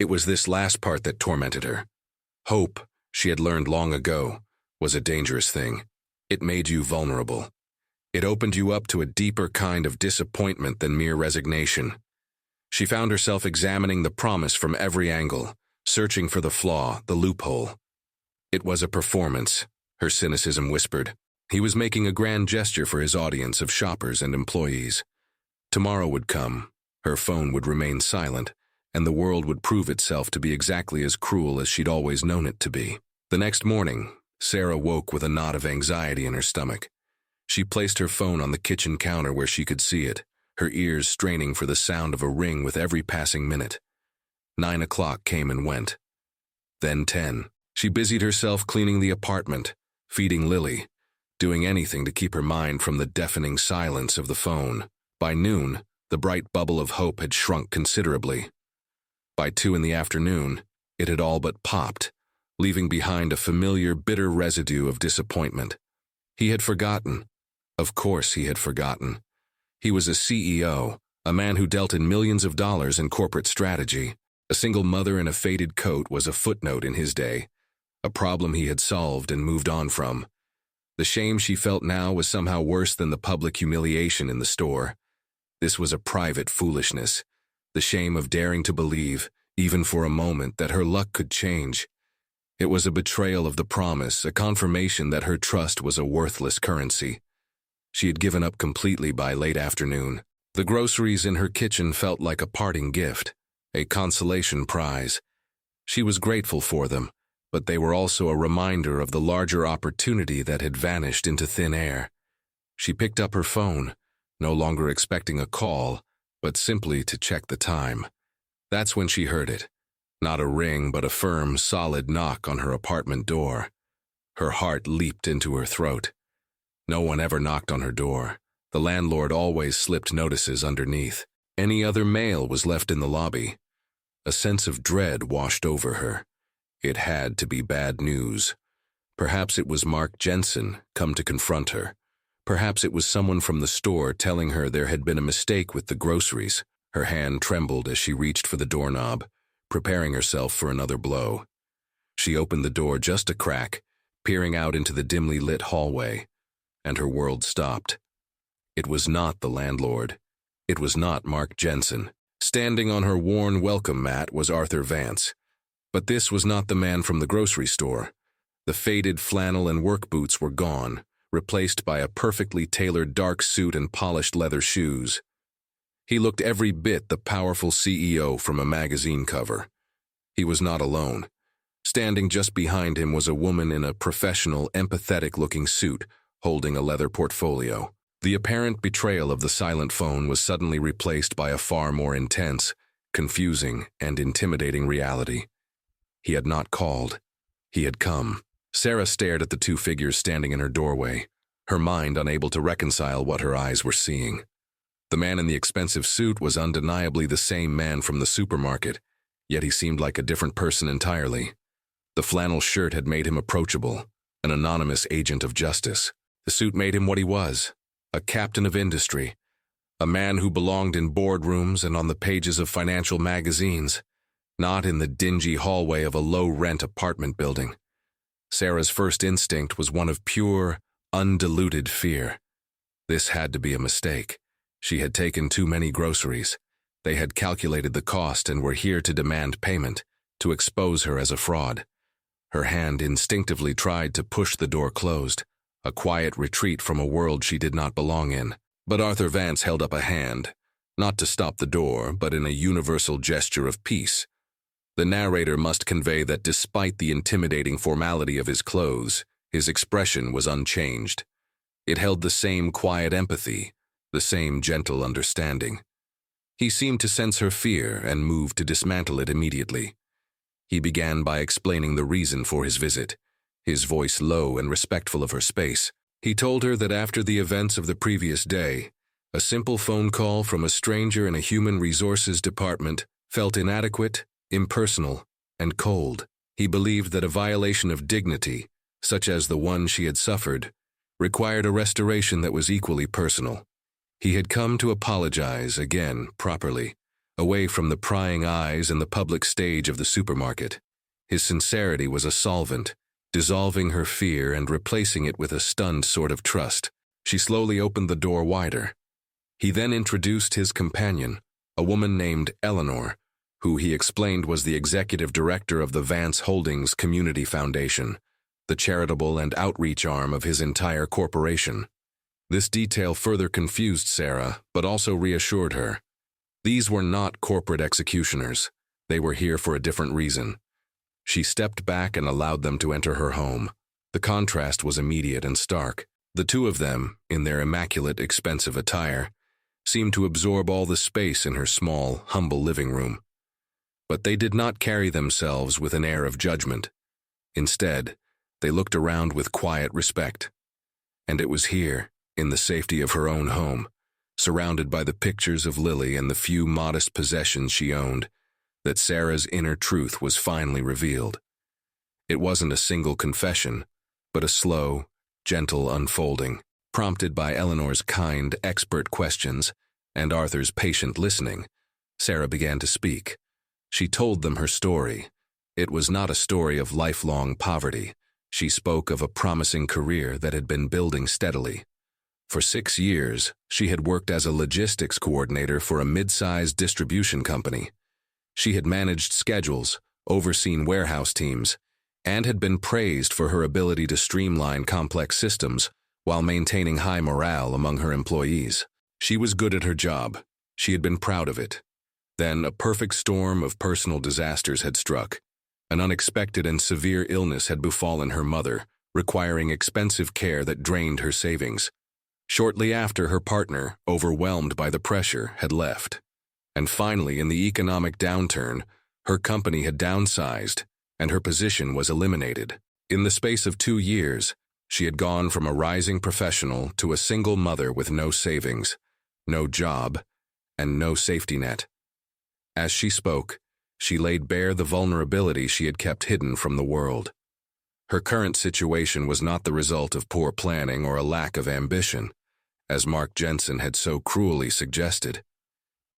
It was this last part that tormented her. Hope, she had learned long ago, was a dangerous thing. It made you vulnerable. It opened you up to a deeper kind of disappointment than mere resignation. She found herself examining the promise from every angle, searching for the flaw, the loophole. It was a performance, her cynicism whispered. He was making a grand gesture for his audience of shoppers and employees. Tomorrow would come, her phone would remain silent, and the world would prove itself to be exactly as cruel as she'd always known it to be. The next morning, Sarah woke with a knot of anxiety in her stomach. She placed her phone on the kitchen counter where she could see it, her ears straining for the sound of a ring with every passing minute. 9 o'clock came and went. Then 10. She busied herself cleaning the apartment, feeding Lily, doing anything to keep her mind from the deafening silence of the phone. By noon, the bright bubble of hope had shrunk considerably. By 2 in the afternoon, it had all but popped, leaving behind a familiar, bitter residue of disappointment. He had forgotten. Of course he had forgotten. He was a CEO, a man who dealt in millions of dollars in corporate strategy. A single mother in a faded coat was a footnote in his day, a problem he had solved and moved on from. The shame she felt now was somehow worse than the public humiliation in the store. This was a private foolishness, the shame of daring to believe, even for a moment, that her luck could change. It was a betrayal of the promise, a confirmation that her trust was a worthless currency. She had given up completely by late afternoon. The groceries in her kitchen felt like a parting gift, a consolation prize. She was grateful for them, but they were also a reminder of the larger opportunity that had vanished into thin air. She picked up her phone, no longer expecting a call, but simply to check the time. That's when she heard it. Not a ring, but a firm, solid knock on her apartment door. Her heart leaped into her throat. No one ever knocked on her door. The landlord always slipped notices underneath. Any other mail was left in the lobby. A sense of dread washed over her. It had to be bad news. Perhaps it was Mark Jensen, come to confront her. Perhaps it was someone from the store telling her there had been a mistake with the groceries. Her hand trembled as she reached for the doorknob, preparing herself for another blow. She opened the door just a crack, peering out into the dimly lit hallway, and her world stopped. It was not the landlord. It was not Mark Jensen. Standing on her worn welcome mat was Arthur Vance. But this was not the man from the grocery store. The faded flannel and work boots were gone, replaced by a perfectly tailored dark suit and polished leather shoes. He looked every bit the powerful CEO from a magazine cover. He was not alone. Standing just behind him was a woman in a professional, empathetic-looking suit, holding a leather portfolio. The apparent betrayal of the silent phone was suddenly replaced by a far more intense, confusing, and intimidating reality. He had not called. He had come. Sarah stared at the two figures standing in her doorway, her mind unable to reconcile what her eyes were seeing. The man in the expensive suit was undeniably the same man from the supermarket, yet he seemed like a different person entirely. The flannel shirt had made him approachable, an anonymous agent of justice. The suit made him what he was, a captain of industry, a man who belonged in boardrooms and on the pages of financial magazines, not in the dingy hallway of a low-rent apartment building. Sarah's first instinct was one of pure, undiluted fear. This had to be a mistake. She had taken too many groceries. They had calculated the cost and were here to demand payment, to expose her as a fraud. Her hand instinctively tried to push the door closed, a quiet retreat from a world she did not belong in. But Arthur Vance held up a hand, not to stop the door, but in a universal gesture of peace. The narrator must convey that despite the intimidating formality of his clothes, his expression was unchanged. It held the same quiet empathy, the same gentle understanding. He seemed to sense her fear and moved to dismantle it immediately. He began by explaining the reason for his visit, his voice low and respectful of her space. He told her that after the events of the previous day, a simple phone call from a stranger in a human resources department felt inadequate, impersonal, and cold. He believed that a violation of dignity, such as the one she had suffered, required a restoration that was equally personal. He had come to apologize again, properly, away from the prying eyes and the public stage of the supermarket. His sincerity was a solvent, dissolving her fear and replacing it with a stunned sort of trust. She slowly opened the door wider. He then introduced his companion, a woman named Eleanor, who he explained was the executive director of the Vance Holdings Community Foundation, the charitable and outreach arm of his entire corporation. This detail further confused Sarah, but also reassured her. These were not corporate executioners. They were here for a different reason. She stepped back and allowed them to enter her home. The contrast was immediate and stark. The two of them, in their immaculate, expensive attire, seemed to absorb all the space in her small, humble living room. But they did not carry themselves with an air of judgment. Instead, they looked around with quiet respect. And it was here, in the safety of her own home, surrounded by the pictures of Lily and the few modest possessions she owned, that Sarah's inner truth was finally revealed. It wasn't a single confession, but a slow, gentle unfolding, prompted by Eleanor's kind, expert questions and Arthur's patient listening. Sarah began to speak. She told them her story. It was not a story of lifelong poverty. She spoke of a promising career that had been building steadily. For 6 years, she had worked as a logistics coordinator for a mid-sized distribution company. She had managed schedules, overseen warehouse teams, and had been praised for her ability to streamline complex systems while maintaining high morale among her employees. She was good at her job. She had been proud of it. Then a perfect storm of personal disasters had struck. An unexpected and severe illness had befallen her mother, requiring expensive care that drained her savings. Shortly after, her partner, overwhelmed by the pressure, had left. And finally, in the economic downturn, her company had downsized, and her position was eliminated. In the space of 2 years, she had gone from a rising professional to a single mother with no savings, no job, and no safety net. As she spoke, she laid bare the vulnerability she had kept hidden from the world. Her current situation was not the result of poor planning or a lack of ambition, as Mark Jensen had so cruelly suggested.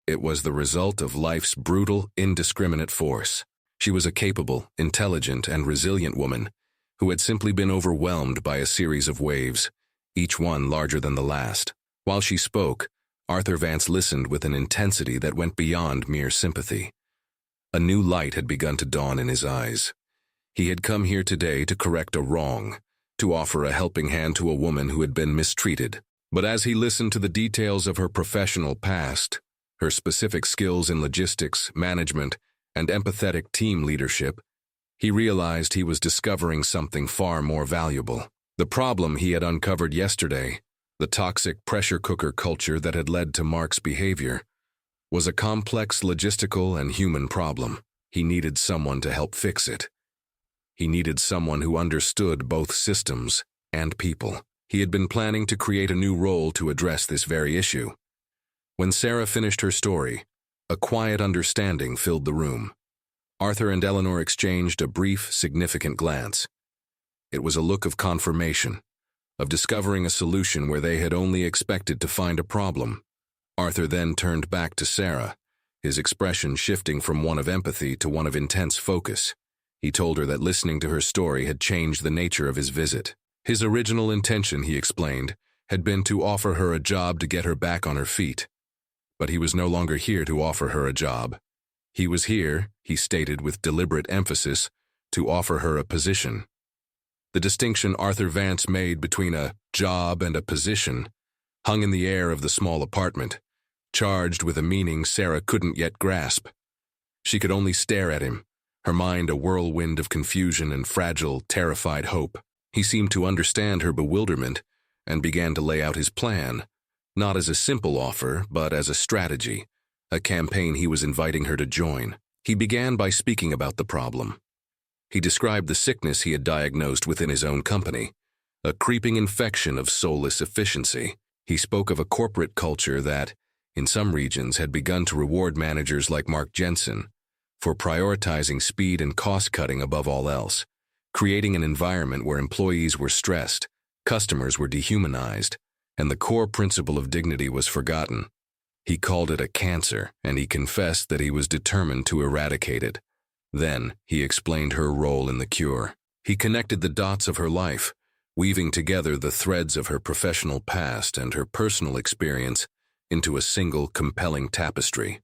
It was the result of life's brutal, indiscriminate force. She was a capable, intelligent, and resilient woman who had simply been overwhelmed by a series of waves, each one larger than the last. While she spoke, Arthur Vance listened with an intensity that went beyond mere sympathy. A new light had begun to dawn in his eyes. He had come here today to correct a wrong, to offer a helping hand to a woman who had been mistreated. But as he listened to the details of her professional past, her specific skills in logistics, management, and empathetic team leadership, he realized he was discovering something far more valuable. The problem he had uncovered yesterday, the toxic pressure cooker culture that had led to Mark's behavior, was a complex logistical and human problem. He needed someone to help fix it. He needed someone who understood both systems and people. He had been planning to create a new role to address this very issue. When Sarah finished her story, a quiet understanding filled the room. Arthur and Eleanor exchanged a brief, significant glance. It was a look of confirmation, of discovering a solution where they had only expected to find a problem. Arthur then turned back to Sarah, his expression shifting from one of empathy to one of intense focus. He told her that listening to her story had changed the nature of his visit. His original intention, he explained, had been to offer her a job to get her back on her feet. But he was no longer here to offer her a job. He was here, he stated with deliberate emphasis, to offer her a position. The distinction Arthur Vance made between a job and a position hung in the air of the small apartment, charged with a meaning Sarah couldn't yet grasp. She could only stare at him, her mind a whirlwind of confusion and fragile, terrified hope. He seemed to understand her bewilderment and began to lay out his plan, not as a simple offer, but as a strategy, a campaign he was inviting her to join. He began by speaking about the problem. He described the sickness he had diagnosed within his own company, a creeping infection of soulless efficiency. He spoke of a corporate culture that, in some regions, had begun to reward managers like Mark Jensen for prioritizing speed and cost-cutting above all else, creating an environment where employees were stressed, customers were dehumanized, and the core principle of dignity was forgotten. He called it a cancer, and he confessed that he was determined to eradicate it. Then, he explained her role in the cure. He connected the dots of her life, weaving together the threads of her professional past and her personal experience into a single compelling tapestry.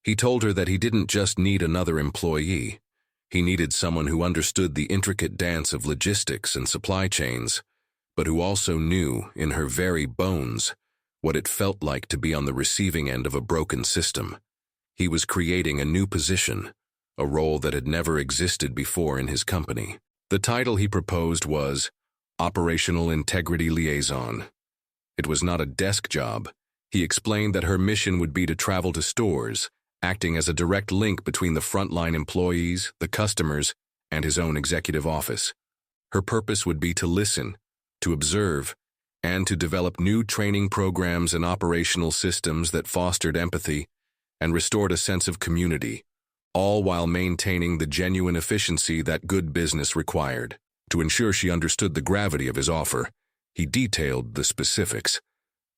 He told her that he didn't just need another employee. He needed someone who understood the intricate dance of logistics and supply chains, but who also knew, in her very bones, what it felt like to be on the receiving end of a broken system. He was creating a new position, a role that had never existed before in his company. The title he proposed was Operational Integrity Liaison. It was not a desk job. He explained that her mission would be to travel to stores, acting as a direct link between the frontline employees, the customers, and his own executive office. Her purpose would be to listen, to observe, and to develop new training programs and operational systems that fostered empathy and restored a sense of community, all while maintaining the genuine efficiency that good business required. To ensure she understood the gravity of his offer, he detailed the specifics.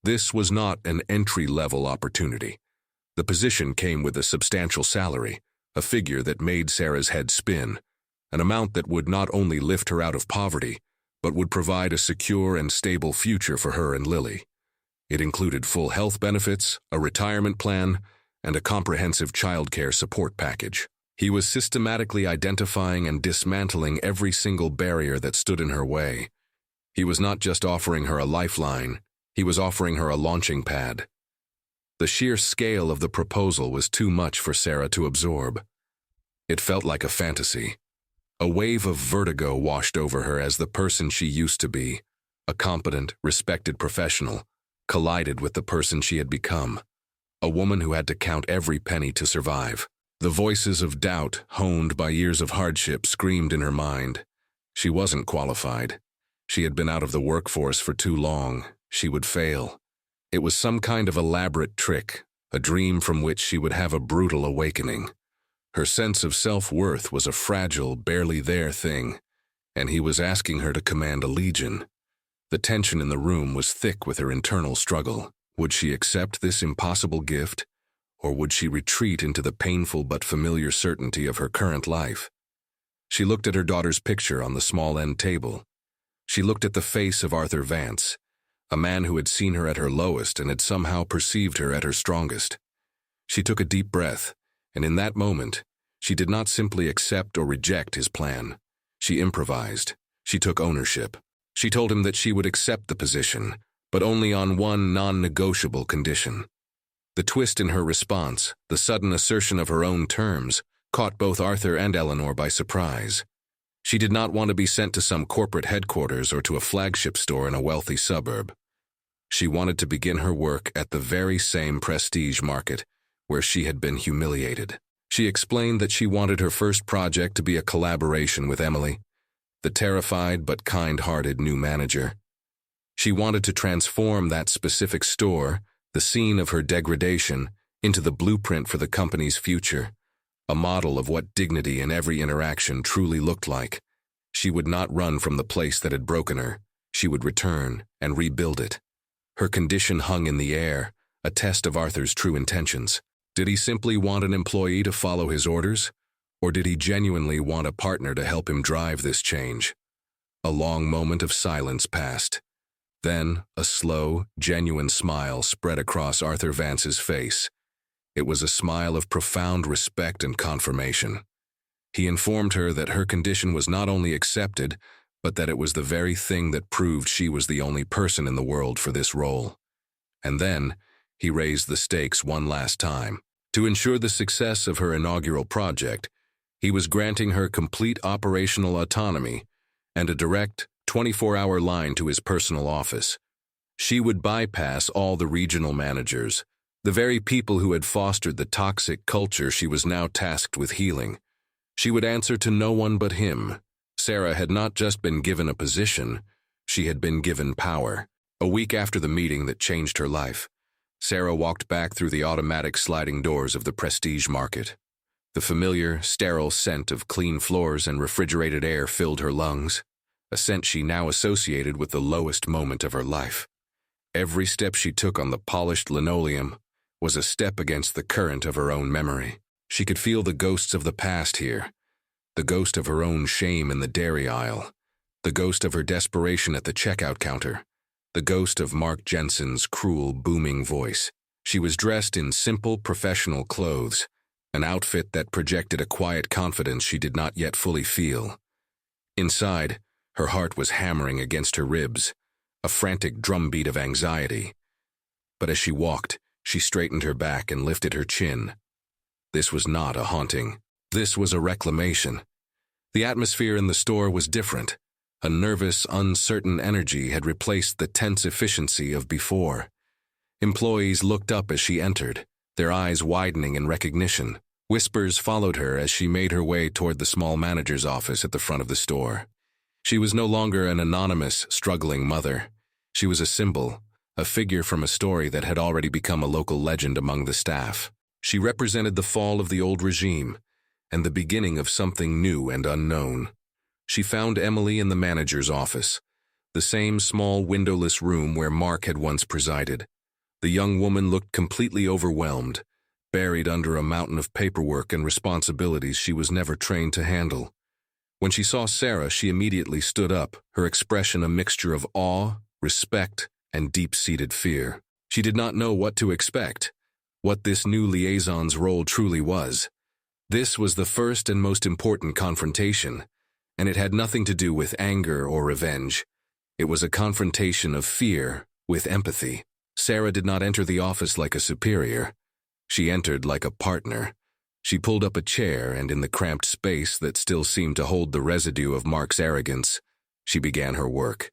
This was not an entry-level opportunity. The position came with a substantial salary, a figure that made Sarah's head spin, an amount that would not only lift her out of poverty, but would provide a secure and stable future for her and Lily. It included full health benefits, a retirement plan, and a comprehensive childcare support package. He was systematically identifying and dismantling every single barrier that stood in her way. He was not just offering her a lifeline, he was offering her a launching pad. The sheer scale of the proposal was too much for Sarah to absorb. It felt like a fantasy. A wave of vertigo washed over her as the person she used to be, a competent, respected professional, collided with the person she had become, a woman who had to count every penny to survive. The voices of doubt, honed by years of hardship, screamed in her mind. She wasn't qualified. She had been out of the workforce for too long. She would fail. It was some kind of elaborate trick, a dream from which she would have a brutal awakening. Her sense of self-worth was a fragile, barely there thing. and he was asking her to command a legion. The tension in the room was thick with her internal struggle. Would she accept this impossible gift, or would she retreat into the painful but familiar certainty of her current life? She looked at her daughter's picture on the small end table. She looked at the face of Arthur Vance, a man who had seen her at her lowest and had somehow perceived her at her strongest. She took a deep breath, and in that moment, she did not simply accept or reject his plan. She improvised. She took ownership. She told him that she would accept the position, but only on one non-negotiable condition. The twist in her response, the sudden assertion of her own terms, caught both Arthur and Eleanor by surprise. She did not want to be sent to some corporate headquarters or to a flagship store in a wealthy suburb. She wanted to begin her work at the very same prestige market where she had been humiliated. She explained that she wanted her first project to be a collaboration with Emily, the terrified but kind-hearted new manager. She wanted to transform that specific store, the scene of her degradation, into the blueprint for the company's future, a model of what dignity in every interaction truly looked like. She would not run from the place that had broken her. She would return and rebuild it. Her condition hung in the air, a test of Arthur's true intentions. Did he simply want an employee to follow his orders? Or did he genuinely want a partner to help him drive this change? A long moment of silence passed. Then, a slow, genuine smile spread across Arthur Vance's face. It was a smile of profound respect and confirmation. He informed her that her condition was not only accepted, but that it was the very thing that proved she was the only person in the world for this role. And then, he raised the stakes one last time. To ensure the success of her inaugural project, he was granting her complete operational autonomy and a direct, 24-hour line to his personal office. She would bypass all the regional managers, the very people who had fostered the toxic culture she was now tasked with healing. She would answer to no one but him. Sarah had not just been given a position, she had been given power. A week after the meeting that changed her life, Sarah walked back through the automatic sliding doors of the prestige market. The familiar, sterile scent of clean floors and refrigerated air filled her lungs, a scent she now associated with the lowest moment of her life. Every step she took on the polished linoleum was a step against the current of her own memory. She could feel the ghosts of the past here, the ghost of her own shame in the dairy aisle, the ghost of her desperation at the checkout counter, the ghost of Mark Jensen's cruel, booming voice. She was dressed in simple, professional clothes, an outfit that projected a quiet confidence she did not yet fully feel. Inside, her heart was hammering against her ribs, a frantic drumbeat of anxiety. But as she walked, she straightened her back and lifted her chin. This was not a haunting. This was a reclamation. The atmosphere in the store was different. A nervous, uncertain energy had replaced the tense efficiency of before. Employees looked up as she entered, their eyes widening in recognition. Whispers followed her as she made her way toward the small manager's office at the front of the store. She was no longer an anonymous, struggling mother. She was a symbol, a figure from a story that had already become a local legend among the staff. She represented the fall of the old regime and the beginning of something new and unknown. She found Emily in the manager's office, the same small windowless room where Mark had once presided. The young woman looked completely overwhelmed, buried under a mountain of paperwork and responsibilities she was never trained to handle. When she saw Sarah, she immediately stood up, her expression a mixture of awe, respect, and deep-seated fear. She did not know what to expect, what this new liaison's role truly was. This was the first and most important confrontation, and it had nothing to do with anger or revenge. It was a confrontation of fear with empathy. Sarah did not enter the office like a superior. She entered like a partner. She pulled up a chair, and in the cramped space that still seemed to hold the residue of Mark's arrogance, she began her work.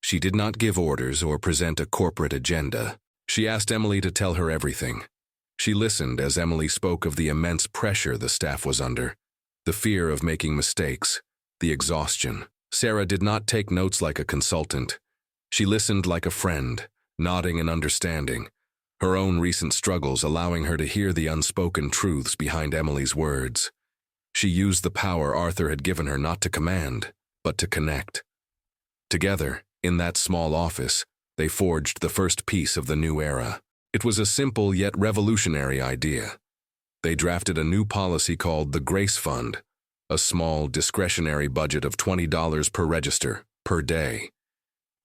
She did not give orders or present a corporate agenda. She asked Emily to tell her everything. She listened as Emily spoke of the immense pressure the staff was under, the fear of making mistakes, the exhaustion. Sarah did not take notes like a consultant. She listened like a friend, nodding and understanding, her own recent struggles allowing her to hear the unspoken truths behind Emily's words. She used the power Arthur had given her not to command, but to connect. Together, in that small office, they forged the first piece of the new era. It was a simple yet revolutionary idea. They drafted a new policy called the Grace Fund, a small, discretionary budget of $20 per register, per day.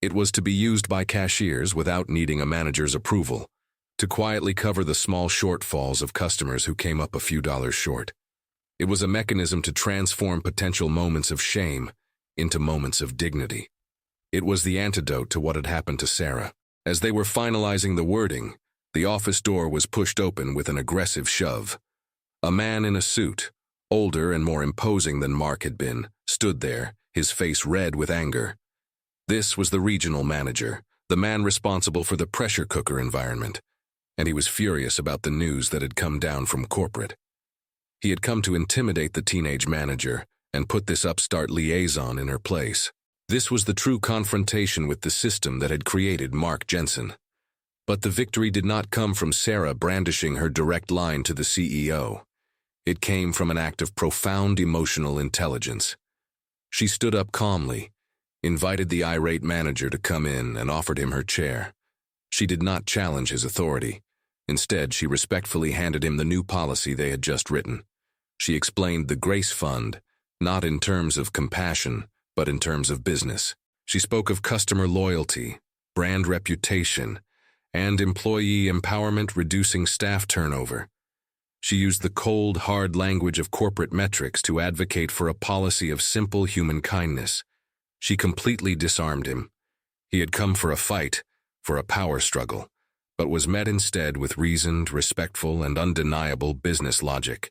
It was to be used by cashiers without needing a manager's approval, to quietly cover the small shortfalls of customers who came up a few dollars short. It was a mechanism to transform potential moments of shame into moments of dignity. It was the antidote to what had happened to Sarah. As they were finalizing the wording, the office door was pushed open with an aggressive shove. A man in a suit, older and more imposing than Mark had been, stood there, his face red with anger. This was the regional manager, the man responsible for the pressure cooker environment, and he was furious about the news that had come down from corporate. He had come to intimidate the teenage manager and put this upstart liaison in her place. This was the true confrontation with the system that had created Mark Jensen. But the victory did not come from Sarah brandishing her direct line to the CEO. It came from an act of profound emotional intelligence. She stood up calmly, invited the irate manager to come in, and offered him her chair. She did not challenge his authority. Instead, she respectfully handed him the new policy they had just written. She explained the Grace Fund, not in terms of compassion, but in terms of business. She spoke of customer loyalty, brand reputation, and employee empowerment, reducing staff turnover. She used the cold, hard language of corporate metrics to advocate for a policy of simple human kindness. She completely disarmed him. He had come for a fight, for a power struggle, but was met instead with reasoned, respectful, and undeniable business logic.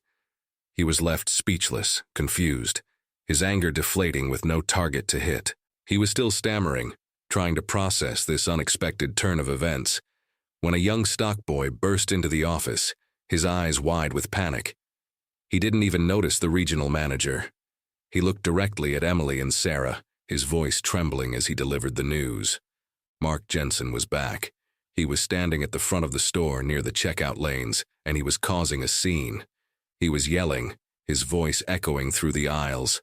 He was left speechless, confused, his anger deflating with no target to hit. He was still stammering, trying to process this unexpected turn of events, when a young stock boy burst into the office, his eyes wide with panic. He didn't even notice the regional manager. He looked directly at Emily and Sarah, his voice trembling as he delivered the news. Mark Jensen was back. He was standing at the front of the store near the checkout lanes, and he was causing a scene. He was yelling, his voice echoing through the aisles.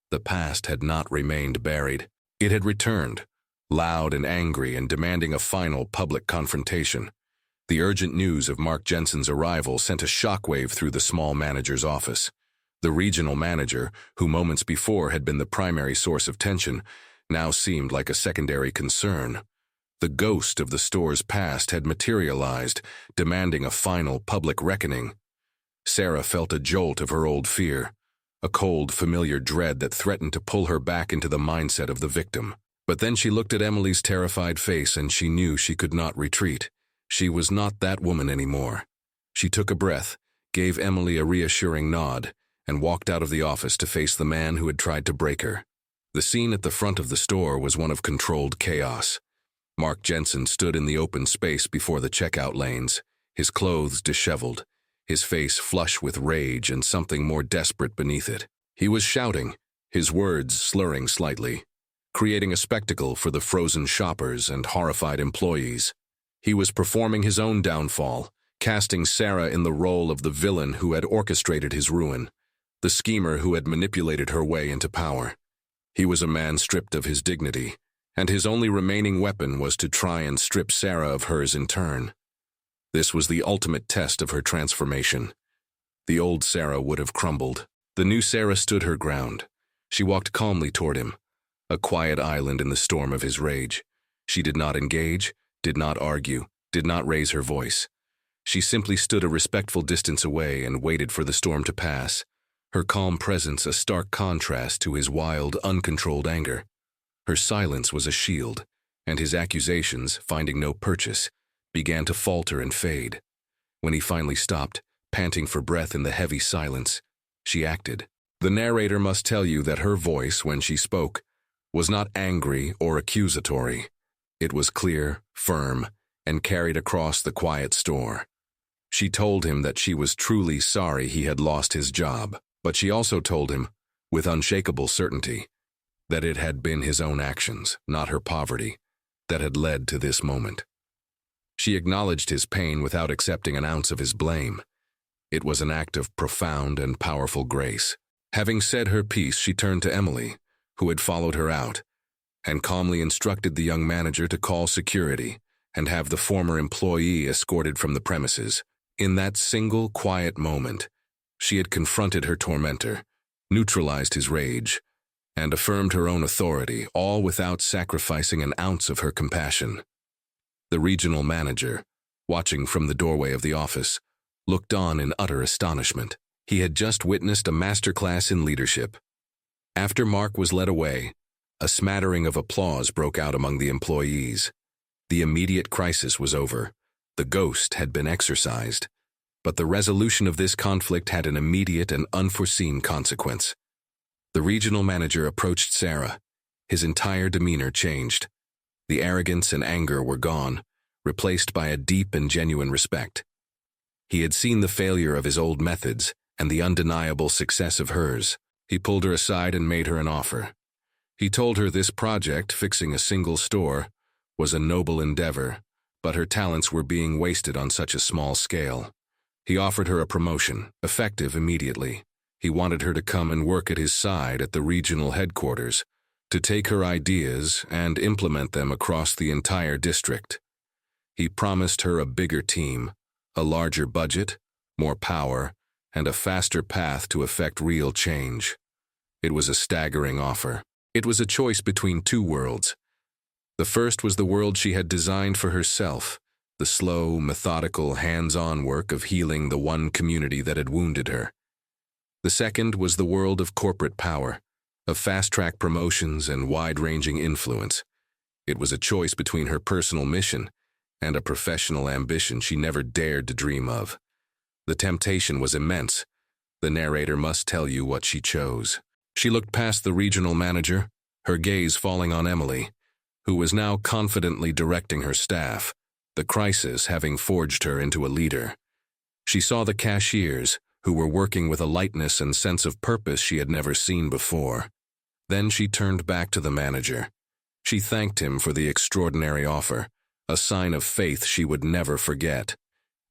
The past had not remained buried. It had returned, loud and angry and demanding a final public confrontation. The urgent news of Mark Jensen's arrival sent a shockwave through the small manager's office. The regional manager, who moments before had been the primary source of tension, now seemed like a secondary concern. The ghost of the store's past had materialized, demanding a final public reckoning. Sarah felt a jolt of her old fear, a cold, familiar dread that threatened to pull her back into the mindset of the victim. But then she looked at Emily's terrified face and she knew she could not retreat. She was not that woman anymore. She took a breath, gave Emily a reassuring nod, and walked out of the office to face the man who had tried to break her. The scene at the front of the store was one of controlled chaos. Mark Jensen stood in the open space before the checkout lanes, his clothes disheveled, his face flush with rage and something more desperate beneath it. He was shouting, his words slurring slightly, creating a spectacle for the frozen shoppers and horrified employees. He was performing his own downfall, casting Sarah in the role of the villain who had orchestrated his ruin, the schemer who had manipulated her way into power. He was a man stripped of his dignity, and his only remaining weapon was to try and strip Sarah of hers in turn. This was the ultimate test of her transformation. The old Sarah would have crumbled. The new Sarah stood her ground. She walked calmly toward him, a quiet island in the storm of his rage. She did not engage, did not argue, did not raise her voice. She simply stood a respectful distance away and waited for the storm to pass, her calm presence a stark contrast to his wild, uncontrolled anger. Her silence was a shield, and his accusations, finding no purchase, began to falter and fade. When he finally stopped, panting for breath in the heavy silence, she acted. The narrator must tell you that her voice, when she spoke, was not angry or accusatory. It was clear, firm, and carried across the quiet store. She told him that she was truly sorry he had lost his job, but she also told him, with unshakable certainty, that it had been his own actions, not her poverty, that had led to this moment. She acknowledged his pain without accepting an ounce of his blame. It was an act of profound and powerful grace. Having said her piece, she turned to Emily, who had followed her out, and calmly instructed the young manager to call security and have the former employee escorted from the premises. In that single quiet moment, she had confronted her tormentor, neutralized his rage, and affirmed her own authority, all without sacrificing an ounce of her compassion. The regional manager, watching from the doorway of the office, looked on in utter astonishment. He had just witnessed a masterclass in leadership. After Mark was led away, a smattering of applause broke out among the employees. The immediate crisis was over. The ghost had been exorcised. But the resolution of this conflict had an immediate and unforeseen consequence. The regional manager approached Sarah. His entire demeanor changed. The arrogance and anger were gone, replaced by a deep and genuine respect. He had seen the failure of his old methods and the undeniable success of hers. He pulled her aside and made her an offer. He told her this project, fixing a single store, was a noble endeavor, but her talents were being wasted on such a small scale. He offered her a promotion, effective immediately. He wanted her to come and work at his side at the regional headquarters, to take her ideas and implement them across the entire district. He promised her a bigger team, a larger budget, more power, and a faster path to effect real change. It was a staggering offer. It was a choice between two worlds. The first was the world she had designed for herself, the slow, methodical, hands-on work of healing the one community that had wounded her. The second was the world of corporate power, of fast-track promotions and wide-ranging influence. It was a choice between her personal mission and a professional ambition she never dared to dream of. The temptation was immense. The narrator must tell you what she chose. She looked past the regional manager, her gaze falling on Emily, who was now confidently directing her staff, the crisis having forged her into a leader. She saw the cashiers, who were working with a lightness and sense of purpose she had never seen before. Then she turned back to the manager. She thanked him for the extraordinary offer, a sign of faith she would never forget.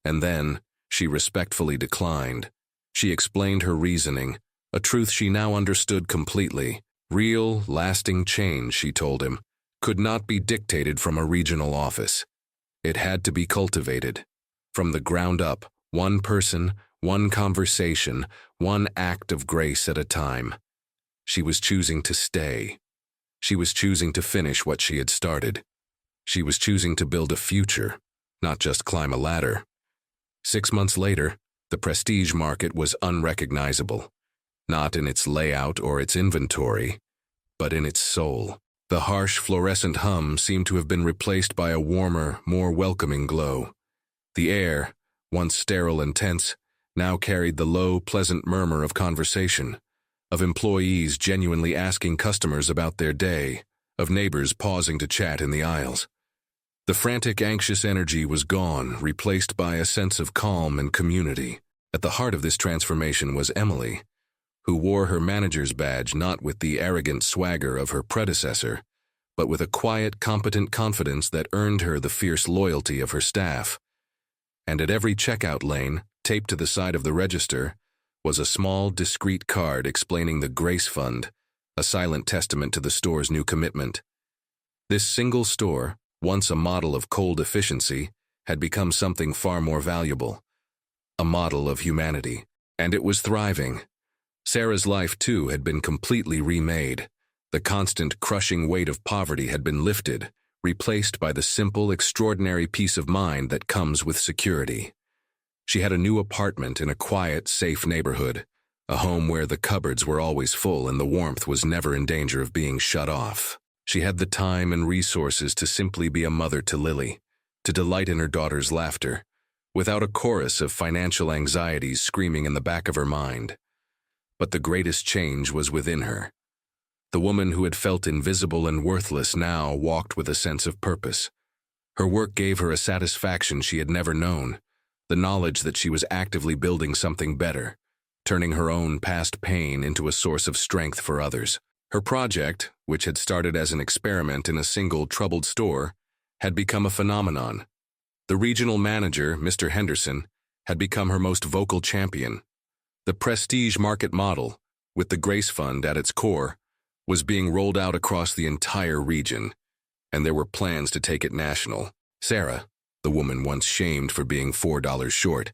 And then, she respectfully declined. She explained her reasoning, a truth she now understood completely. Real, lasting change, she told him, could not be dictated from a regional office. It had to be cultivated. From the ground up, one person, one conversation, one act of grace at a time. She was choosing to stay. She was choosing to finish what she had started. She was choosing to build a future, not just climb a ladder. 6 months later, the prestige market was unrecognizable, not in its layout or its inventory, but in its soul. The harsh fluorescent hum seemed to have been replaced by a warmer, more welcoming glow. The air, once sterile and tense, now carried the low, pleasant murmur of conversation, of employees genuinely asking customers about their day, of neighbors pausing to chat in the aisles. The frantic, anxious energy was gone, replaced by a sense of calm and community. At the heart of this transformation was Emily, who wore her manager's badge not with the arrogant swagger of her predecessor, but with a quiet, competent confidence that earned her the fierce loyalty of her staff. And at every checkout lane, taped to the side of the register, was a small, discreet card explaining the Grace Fund, a silent testament to the store's new commitment. This single store, once a model of cold efficiency, had become something far more valuable, a model of humanity, and it was thriving. Sarah's life, too, had been completely remade. The constant, crushing weight of poverty had been lifted, replaced by the simple, extraordinary peace of mind that comes with security. She had a new apartment in a quiet, safe neighborhood, a home where the cupboards were always full and the warmth was never in danger of being shut off. She had the time and resources to simply be a mother to Lily, to delight in her daughter's laughter, without a chorus of financial anxieties screaming in the back of her mind. But the greatest change was within her. The woman who had felt invisible and worthless now walked with a sense of purpose. Her work gave her a satisfaction she had never known, the knowledge that she was actively building something better, turning her own past pain into a source of strength for others. Her project, which had started as an experiment in a single troubled store, had become a phenomenon. The regional manager, Mr. Henderson, had become her most vocal champion. The prestige market model, with the Grace Fund at its core, was being rolled out across the entire region, and there were plans to take it national. Sarah, the woman once shamed for being $4 short,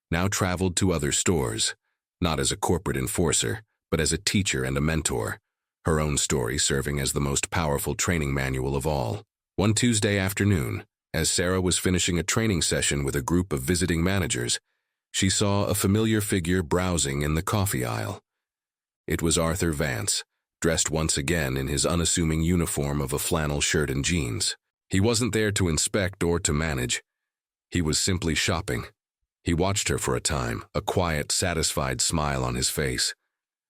now traveled to other stores, not as a corporate enforcer, but as a teacher and a mentor, her own story serving as the most powerful training manual of all. One Tuesday afternoon, as Sarah was finishing a training session with a group of visiting managers, she saw a familiar figure browsing in the coffee aisle. It was Arthur Vance, dressed once again in his unassuming uniform of a flannel shirt and jeans. He wasn't there to inspect or to manage. He was simply shopping. He watched her for a time, a quiet, satisfied smile on his face.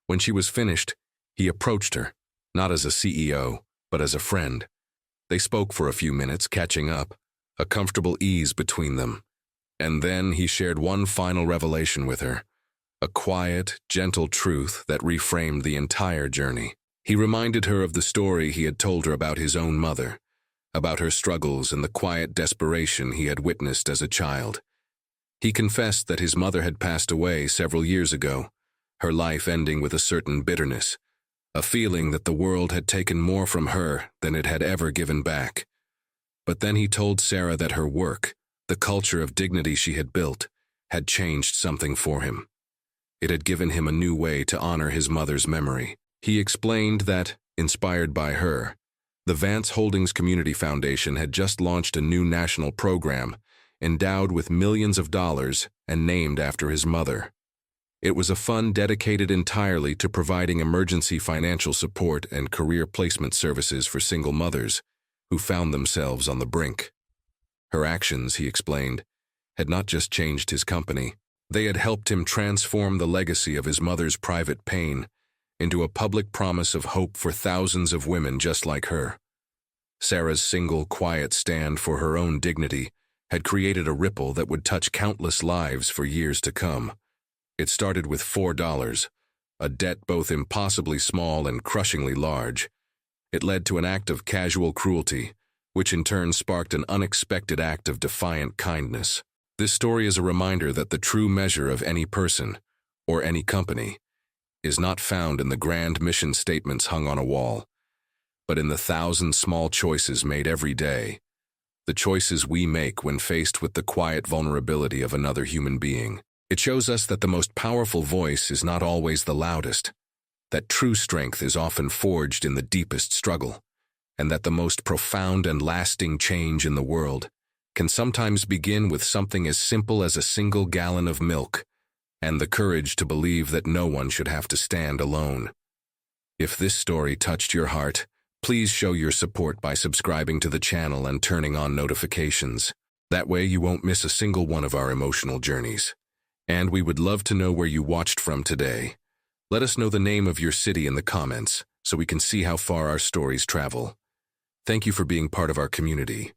When she was finished, he approached her, not as a CEO, but as a friend. They spoke for a few minutes, catching up, a comfortable ease between them. And then he shared one final revelation with her, a quiet, gentle truth that reframed the entire journey. He reminded her of the story he had told her about his own mother, about her struggles and the quiet desperation he had witnessed as a child. He confessed that his mother had passed away several years ago, her life ending with a certain bitterness, a feeling that the world had taken more from her than it had ever given back. But then he told Sarah that her work, the culture of dignity she had built, had changed something for him. It had given him a new way to honor his mother's memory. He explained that, inspired by her, the Vance Holdings Community Foundation had just launched a new national program, endowed with millions of dollars and named after his mother. It was a fund dedicated entirely to providing emergency financial support and career placement services for single mothers who found themselves on the brink. Her actions, he explained, had not just changed his company. They had helped him transform the legacy of his mother's private pain into a public promise of hope for thousands of women just like her. Sarah's single, quiet stand for her own dignity had created a ripple that would touch countless lives for years to come. It started with $4, a debt both impossibly small and crushingly large. It led to an act of casual cruelty, which in turn sparked an unexpected act of defiant kindness. This story is a reminder that the true measure of any person, or any company, is not found in the grand mission statements hung on a wall, but in the thousand small choices made every day, the choices we make when faced with the quiet vulnerability of another human being. It shows us that the most powerful voice is not always the loudest, that true strength is often forged in the deepest struggle, and that the most profound and lasting change in the world can sometimes begin with something as simple as a single gallon of milk and the courage to believe that no one should have to stand alone. If this story touched your heart, please show your support by subscribing to the channel and turning on notifications. That way you won't miss a single one of our emotional journeys. And we would love to know where you watched from today. Let us know the name of your city in the comments so we can see how far our stories travel. Thank you for being part of our community.